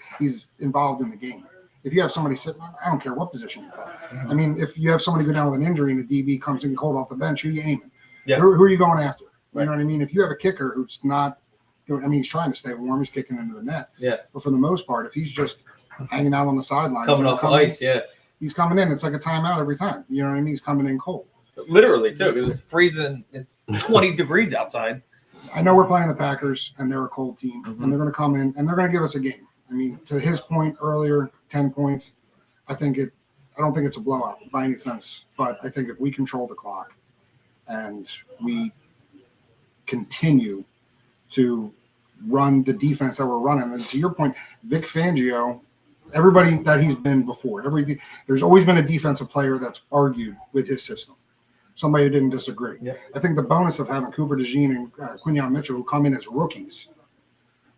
involved in the game. If you have somebody sitting, I don't care what position you play. I mean, if you have somebody go down with an injury and the DB comes in cold off the bench, who are you aiming? Yeah. Who are you going after? You know what I mean? If you have a kicker who's not, he's trying to stay warm, he's kicking into the net. Yeah. But for the most part, if he's just hanging out on the sideline, Coming off the ice, he's coming in. It's like a timeout every time. You know what I mean? He's coming in cold. Literally too. It was freezing. It's 20 degrees outside. I know we're playing the Packers, and they're a cold team, and they're going to come in, and they're going to give us a game. I mean, to his point earlier, 10 points, I don't think it's a blowout by any sense, but I think if we control the clock and we continue to run the defense that we're running, and to your point, Vic Fangio, everybody that he's been before, there's always been a defensive player that's argued with his system. Somebody who didn't disagree. Yeah. I think the bonus of having Cooper DeJean and Quinyon Mitchell who come in as rookies,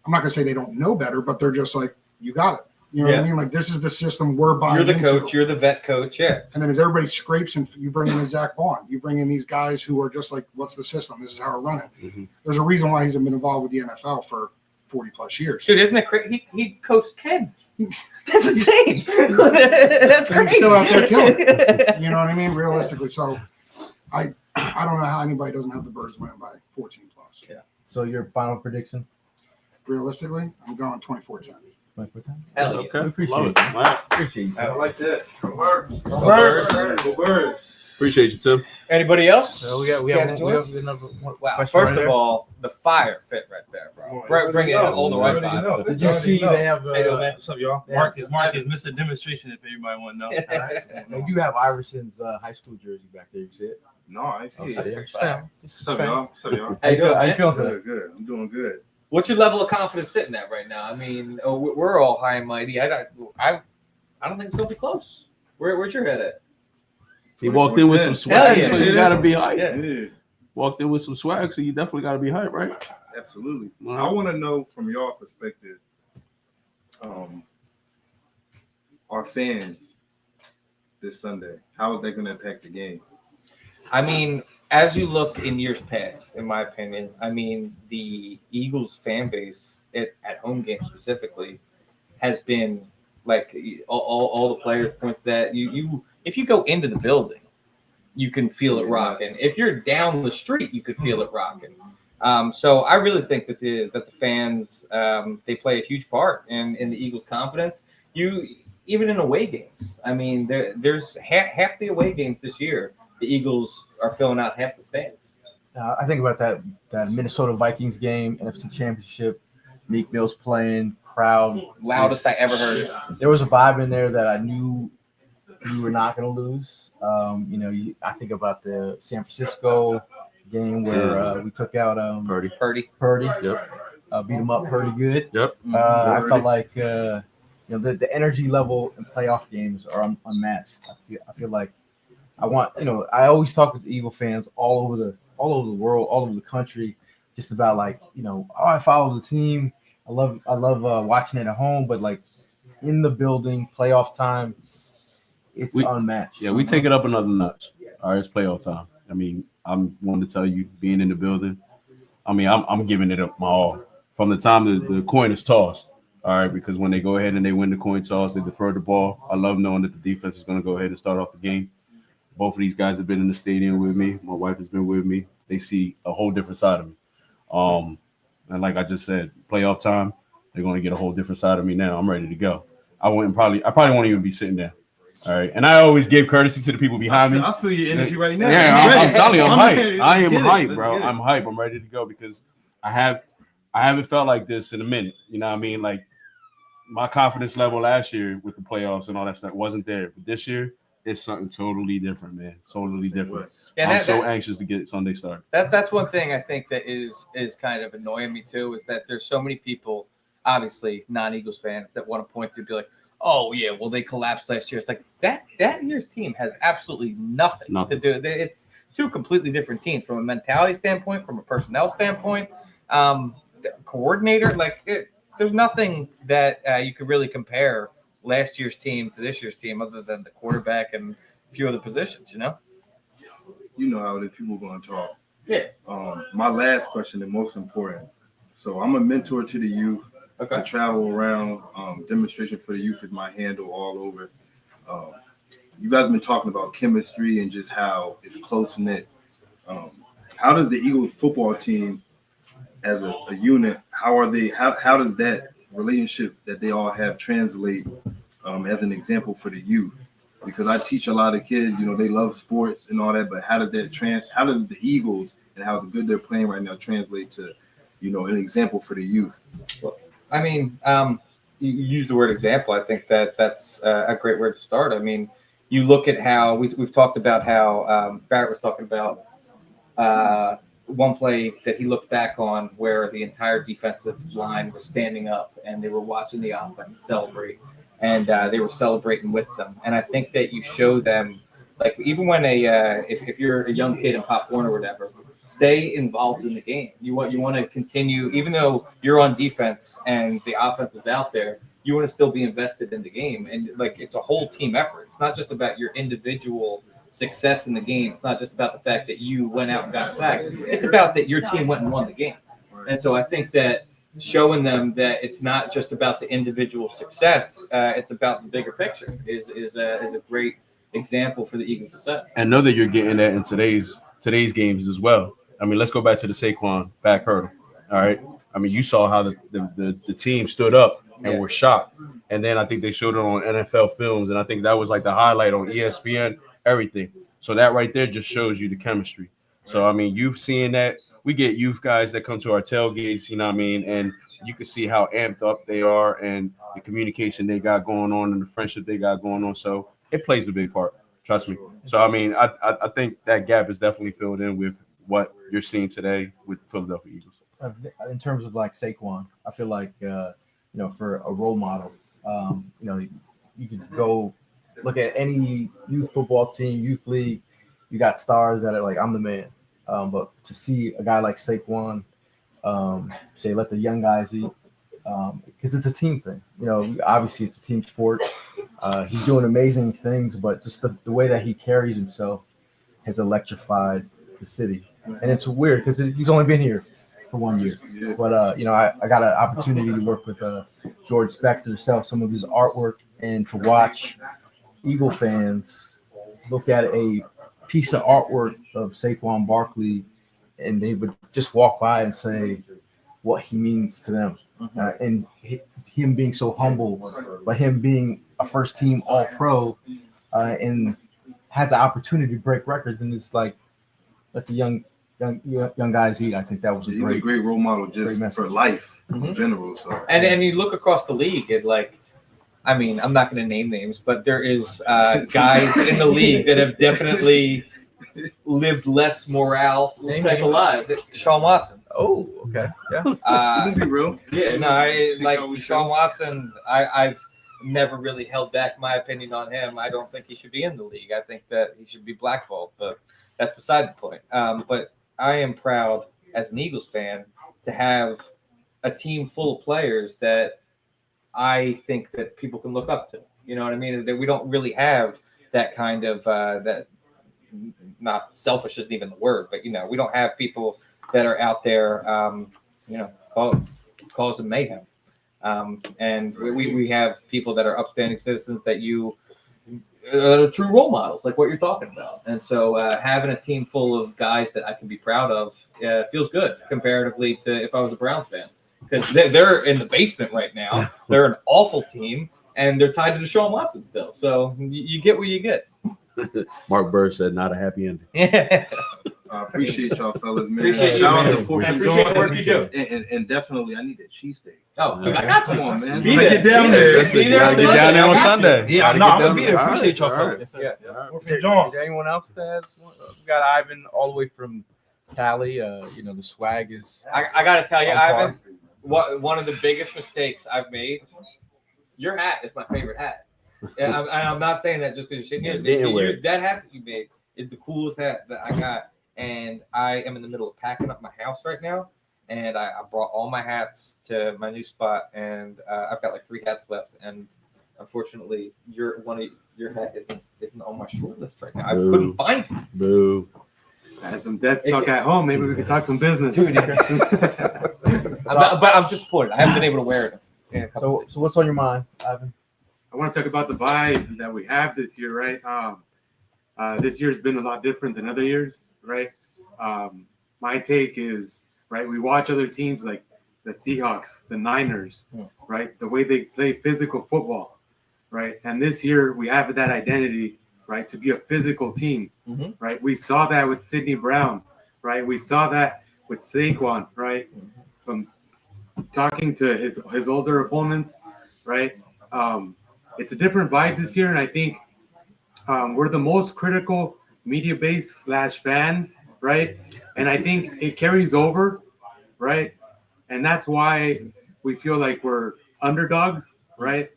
I'm not going to say they don't know better, but they're just like, you got it. You know what I mean? Like, this is the system we're buying You're the into. coach. You're the vet coach. Yeah. And then as everybody scrapes and you bring in a Zach Vaughn, you bring in these guys who are just like, what's the system? This is how we're running. Mm-hmm. There's a reason why he's been involved with the NFL for 40 plus years. Dude, isn't it crazy? He coached Ken. That's insane. That's And crazy. he's still out there killing it. You know what I mean? Realistically. So I don't know how anybody doesn't have the Birds winning by 14 plus. Yeah. So your final prediction? Realistically, I'm going 24-10. Hell yeah. Okay. Appreciate Love it. it. All right. Appreciate you. I like that. Go Birds. Appreciate you, Tim. Anybody else? So we have another one. Wow. question First right of there. all, the fire fit right there, bro. Bring it in all the right vibes. Did you see they have? How you doing, man? What's up, y'all? Yeah. Mark is Mr. Demonstration, if anybody want to know. They do have Iverson's high school jersey back there. You see it? No, I see it. Okay. What's up, y'all? What's up, y'all? How you doing, How you man? feeling today? Good, good. I'm doing good. What's your level of confidence sitting at right now? I mean, we're all high and mighty. I don't think it's gonna be close. Where's your head at? He walked in with some swag, Hell yeah. so you gotta be hyped. Yeah. Yeah, Walked in with some swag, so you definitely gotta be hyped, right? absolutely. Wow. I want to know from your perspective, our fans this Sunday, how is that going to impact the game? I mean, as you look in years past, in my opinion, I mean, the Eagles fan base at home games specifically has been like all the players point to that. You if you go into the building, you can feel it rocking. If you're down the street, you could feel it rocking. So I really think that the fans they play a huge part in the Eagles' confidence. Even in away games, I mean, there's half the away games this year. The Eagles are filling out half the stands. I think about that Minnesota Vikings game, NFC Championship, Meek Mill's playing, crowd. Loudest I ever heard. There was a vibe in there that I knew we were not going to lose. I think about the San Francisco game where we took out Purdy. Purdy. Yep. Beat him up pretty good. Yep. I felt like the energy level in playoff games are unmatched. I feel like I always talk with the Eagle fans all over the world, all over the country, just about like, I follow the team. I love watching it at home, but like in the building, playoff time, it's unmatched. Yeah, we take it up another notch. All right, it's playoff time. I mean, I'm wanting to tell you, being in the building, I mean, I'm giving it up my all from the time the coin is tossed. All right, because when they go ahead and they win the coin toss, they defer the ball. I love knowing that the defense is going to go ahead and start off the game. Both of these guys have been in the stadium with me. My wife has been with me. They see a whole different side of me. And like I just said, playoff time, they're going to get a whole different side of me now. I'm ready to go. I probably won't even be sitting there. All right, and I always give courtesy to the people behind me. I feel your energy right now. Yeah, I'm telling you, I'm hyped. I am Get it. hyped, bro. Let's get it. I'm hyped. I'm ready to go because I haven't felt like this in a minute. You know what I mean? Like my confidence level last year with the playoffs and all that stuff wasn't there. But this year, it's something totally different, man. Totally different. Yeah, I'm so anxious to get Sunday started. That's one thing I think that is kind of annoying me too, is that there's so many people, obviously non-Eagles fans, that want to point to be like, oh yeah, well they collapsed last year. It's like that year's team has absolutely nothing to do. It's two completely different teams from a mentality standpoint, from a personnel standpoint, coordinator. There's nothing that you could really compare last year's team to this year's team other than the quarterback and a few other positions. You know how the people are going to talk. Yeah. My last question, the most important. So I'm a mentor to the youth. Okay. I travel around. Demonstration for the youth is my handle all over. You guys have been talking about chemistry and just how it's close knit. How does the Eagles football team, as a unit, how does that relationship that they all have translate as an example for the youth? Because I teach a lot of kids, they love sports and all that, but how does the Eagles and how the good they're playing right now translate to, an example for the youth? Well, I mean, you use the word example. I think that's a great word to start. I mean, you look at how we've talked about how Barrett was talking about one play that he looked back on where the entire defensive line was standing up and they were watching the offense celebrate, and they were celebrating with them. And I think that you show them, like, even when if you're a young kid in Pop Warner or whatever, stay involved in the game. You want to continue, even though you're on defense and the offense is out there, you want to still be invested in the game. And it's a whole team effort. It's not just about your individual success in the game. It's not just about the fact that you went out and got sacked. It's about that your team went and won the game. And so I think that showing them that it's not just about the individual success, it's about the bigger picture is a great example for the Eagles to set. And know that you're getting that in today's games as well. I mean, let's go back to the Saquon back hurdle. All right. I mean, you saw how the team stood up and were shocked. And then I think they showed it on NFL films. And I think that was like the highlight on ESPN, everything. So that right there just shows you the chemistry. So, I mean, you've seen that. We get youth guys that come to our tailgates, you know what I mean? And you can see how amped up they are and the communication they got going on and the friendship they got going on. So it plays a big part. Trust me. So, I mean, I think that gap is definitely filled in with what you're seeing today with Philadelphia Eagles. In terms of like Saquon, I feel like for a role model, you can go look at any youth football team, youth league. You got stars that are like, I'm the man. But to see a guy like Saquon say, let the young guys eat, because it's a team thing. Obviously it's a team sport. He's doing amazing things, but just the way that he carries himself has electrified the city. And it's weird because he's only been here for 1 year. But, I got an opportunity to work with George Spector, sell some of his artwork, and to watch Eagle fans look at a piece of artwork of Saquon Barkley, and they would just walk by and say what he means to them. And him being so humble, but him being a first-team All-Pro and has the opportunity to break records, and it's like, let the young guys eat. I think that was He's a great role model just for life in general. So and you look across the league and I'm not going to name names, but there is guys in the league that have definitely lived less morale type of lives. Deshaun Watson. Oh, okay, yeah. you can be real. Yeah, no, I like Deshaun Watson. I've never really held back my opinion on him. I don't think he should be in the league. I think that he should be blackballed, but that's beside the point. But I am proud as an Eagles fan to have a team full of players that I think that people can look up to. You know what I mean? That we don't really have that kind of that. Not selfish isn't even the word, but we don't have people that are out there, causing mayhem. And we have people that are upstanding citizens that true role models, like what you're talking about. And so having a team full of guys that I can be proud of feels good comparatively to if I was a Browns fan, because they're in the basement right now. They're an awful team, and they're tied to Deshaun Watson still. So you get what you get. Mark Bird said, "Not a happy ending." Yeah. I appreciate y'all, fellas, man. Appreciate you, Shout out man. to Fourth I and appreciate Jawn. the work you do. And definitely, I need that cheesesteak. Oh, dude, I got you. Come on, man. Be When I there. get down Be there. there. Be there on Get down Sunday. there on I got you. Sunday. Yeah, no, I'm gonna be there. All Appreciate y'all, all right. fellas. Yeah. Is there anyone else that has one? We got Ivan all the way from Cali. The swag is. I got to tell you, on par. Ivan, one of the biggest mistakes I've made. Your hat is my favorite hat. And I'm not saying that just because you're sitting here. That hat that you made is the coolest hat that I got. And I am in the middle of packing up my house right now. And I brought all my hats to my new spot. And I've got like 3 hats left. And unfortunately, your hat isn't on my short list right now. I couldn't find it. Boo. As some dead stuck at home, maybe we could talk some business. Dude, but I'm disappointed. I haven't been able to wear it. In a couple So what's on your mind, Ivan? I want to talk about the vibe that we have this year, right? This year's been a lot different than other years, right? My take is, right, we watch other teams like the Seahawks, the Niners, right? The way they play physical football, right? And this year we have that identity, right, to be a physical team, right? We saw that with Sidney Brown, right? We saw that with Saquon, right? From talking to his older opponents, right? It's a different vibe this year, and I think we're the most critical media base / fans, right? And I think it carries over, right? And that's why we feel like we're underdogs, right?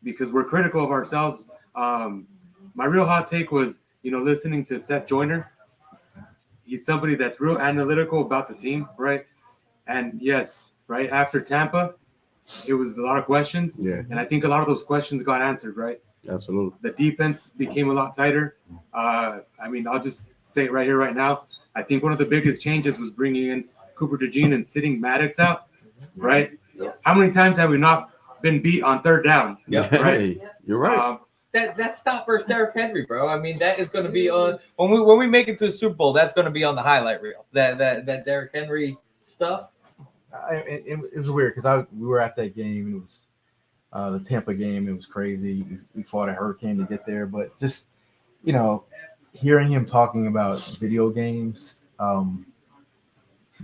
Because we're critical of ourselves. My real hot take was, listening to Seth Joyner. He's somebody that's real analytical about the team, right? And yes, right after Tampa, it was a lot of questions. Yeah. And I think a lot of those questions got answered, right? Absolutely. The defense became a lot tighter. I'll just say it right here, right now. I think one of the biggest changes was bringing in Cooper DeJean and sitting Maddox out, right? How many times have we not been beat on 3rd down? Right? You're right. that stop versus Derrick Henry, bro. I mean, that is going to be on when we make it to the Super Bowl. That's going to be on the highlight reel. That Derrick Henry stuff. It was weird because we were at that game and it was the Tampa game. It was crazy. We fought a hurricane to get there, but just hearing him talking about video games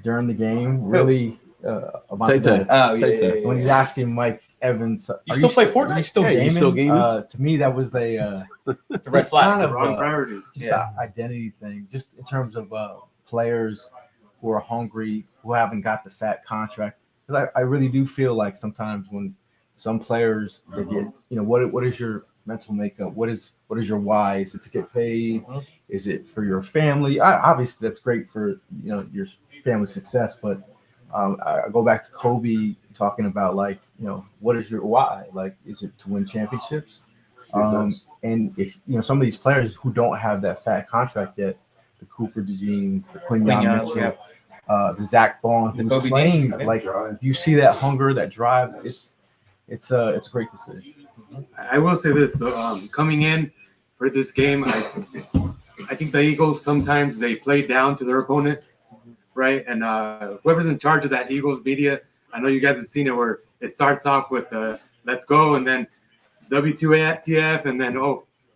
during the game really about when he's asking Mike Evans, You still play Fortnite? Are you still gaming? You still gaming? To me, that was a It's a red flag. kind of Wrong priorities. just the identity thing, just in terms of players who are hungry, who haven't got the fat contract. Because I really do feel like sometimes when some players they get, what is your mental makeup? What is your why? Is it to get paid? Is it for your family? Obviously, that's great for your family success, but I go back to Kobe talking about what is your why? Like, is it to win championships? And if some of these players who don't have that fat contract yet, the Cooper DeJeans, the Quinyon Mitchell, the Zach Bond, who's Kobe playing Dean. like you see that hunger, that drive. It's great to see. I will say this: coming in for this game, I think the Eagles sometimes they play down to their opponent, right? And whoever's in charge of that Eagles media, I know you guys have seen it where it starts off with "Let's go" and then W2TF, and then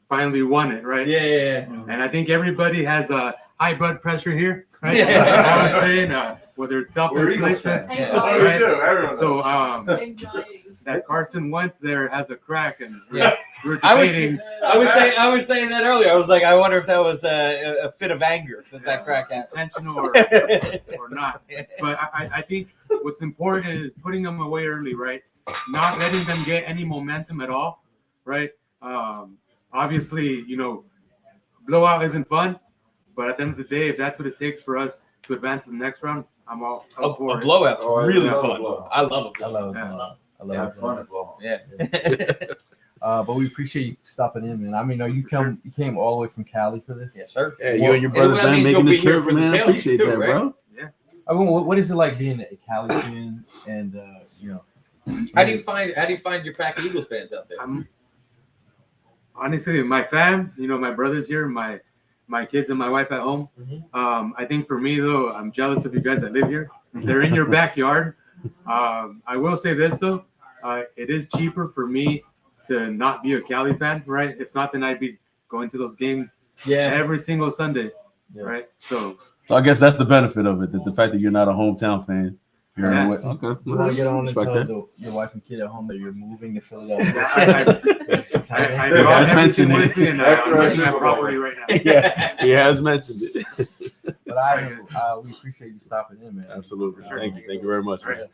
finally won it, right? Yeah. And I think everybody has a high blood pressure here, right? Yeah. I would say, whether it's self-inflicted, right? So that Carson Wentz there has a crack, and we're debating. I was saying that earlier. I was like, I wonder if that was a fit of anger that crack happened. Intentional or not. But I think what's important is putting them away early, right? Not letting them get any momentum at all, right? Obviously, blowout isn't fun, but at the end of the day, if that's what it takes for us to advance to the next round, I'm all A up for it. blowout's Oh, really yeah, fun. blowout. I love I it. love it. Yeah. I love it. fun at ball. Yeah. But we appreciate you stopping in, man. I mean, you came all the way from Cali for this. Yes, sir. Yeah, you and your brother that Ben means making you'll the be here trip, for the man. I tailgate appreciate too, that, right? bro. I mean, what is it like being a Cali fan? And How do you find your pack of Eagles fans out there? I'm honestly my fam, my brother's here, my kids and my wife at home. I think for me though, I'm jealous of you guys that live here. They're in your backyard. I will say this though, it is cheaper for me to not be a Cali fan, right? If not, then I'd be going to those games every single Sunday, right? So I guess that's the benefit of it, that the fact that you're not a hometown fan. You're Yeah. okay. you want to get on and Respect tell that. your wife and kid at home that you're moving to Philadelphia? I He brought has everything mentioned with it. me and I'm running my property right now. Yeah, he has mentioned it. But we appreciate you stopping in, man. Absolutely. Thank you very much, man.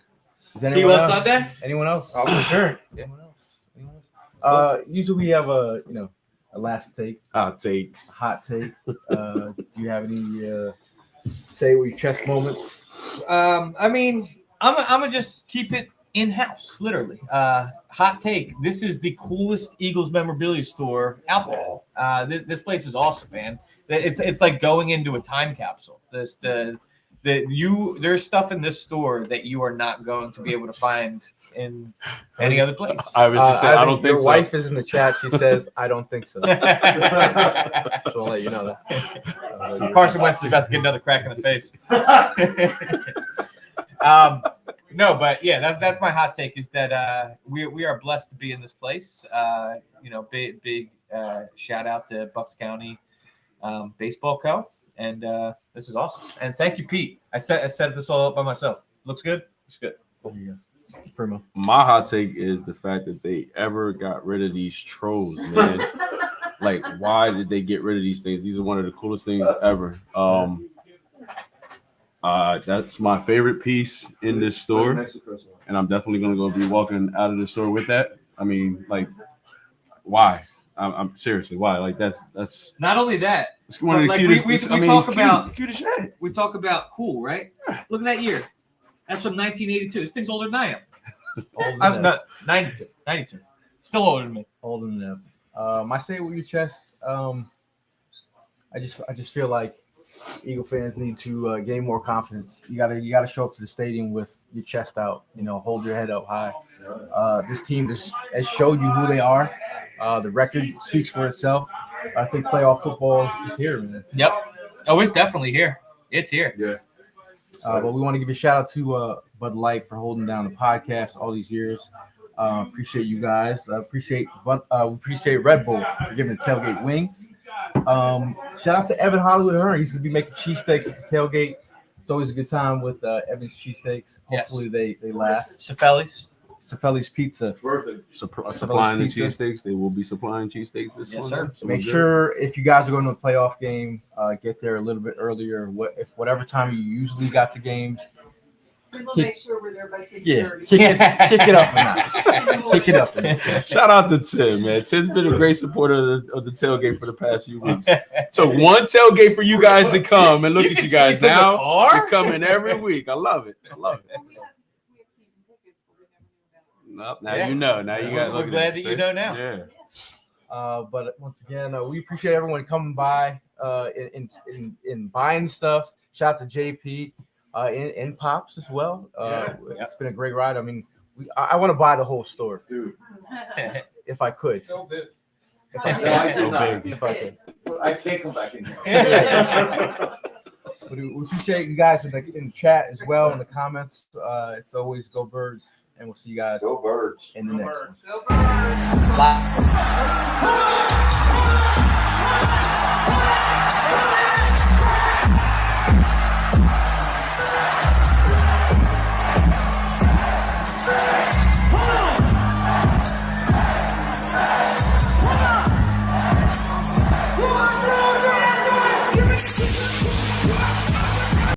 Is See you anyone on else? Sunday? Anyone else? Oh, for sure. Anyone else? Usually we have a last take, Hot takes. hot take. Do you have any say with your chest moments? I mean, I'm gonna just keep it in house, literally. Hot take. This is the coolest Eagles memorabilia store out there. This place is awesome, man. It's like going into a time capsule. There's stuff in this store that you are not going to be able to find in any other place. I was just saying, I don't think your so. wife is in the chat. She says, "I don't think so." So I'll let you know that. Carson Wentz is about to get another crack in the face. No, but yeah, that's my hot take is that we are blessed to be in this place. Big shout out to Buckscounty Baseball Co. And this is awesome. And thank you, Pete. I set this all up by myself. Looks good. Looks good. Primo. My hot take is the fact that they ever got rid of these trolls, man. Like, why did they get rid of these things? These are one of the coolest things ever. That's my favorite piece in this store, and I'm definitely gonna go be walking out of the store with that. I mean, like, why? I'm seriously, why? Like, that's Not only that, it's one of the like, cutest. we I mean, talk he's about- cute as shit. we talk about cool, right? Look at that year. That's from 1982. This thing's older than I am. I'm not 92. 92. Still older than me. Old enough. I say it with your chest. I just feel like Eagle fans need to gain more confidence. You gotta show up to the stadium with your chest out. Hold your head up high. This team has showed you who they are. The record speaks for itself. I think playoff football is here, man. Yep. Oh, it's definitely here. It's here. Yeah. But we want to give a shout out to Bud Light for holding down the podcast all these years. Appreciate you guys. Appreciate Red Bull for giving the tailgate wings. Shout out to Evan Hollywood Hearn. He's gonna be making cheesesteaks at the tailgate. It's always a good time with Evan's cheesesteaks. Hopefully they last. Cefali's Pizza. Supplying the Pizza. cheesesteaks. They will be supplying cheesesteaks this Yes, Sunday. sir. So Make we're good. sure if you guys are going to a playoff game, get there a little bit earlier. Whatever time you usually got to games, So we'll Kick- make sure we're there by 6:30. kick it up a notch. Kick it up a notch. Shout out to Tim, man. Tim's been a great supporter of the tailgate for the past few weeks. Took one tailgate for you guys to come, and look You at can you guys sleep in the now. car? You're coming every week. I love it. Well, we have season tickets, but we never knew about it. Now Yeah. you know. Now you got. We're look at glad that, that you see? know now. Yeah. But once again, we appreciate everyone coming by in buying stuff. Shout out to JP in Pops as well. It's been a great ride. I mean, I want to buy the whole store, Dude, if I could. So big. If I could. No, I did So not. big. If I could. I can't come back in here. But we appreciate you guys in the chat as well, in the comments. It's always go Birds, and we'll see you guys Go Birds. in the next one. Go Birds.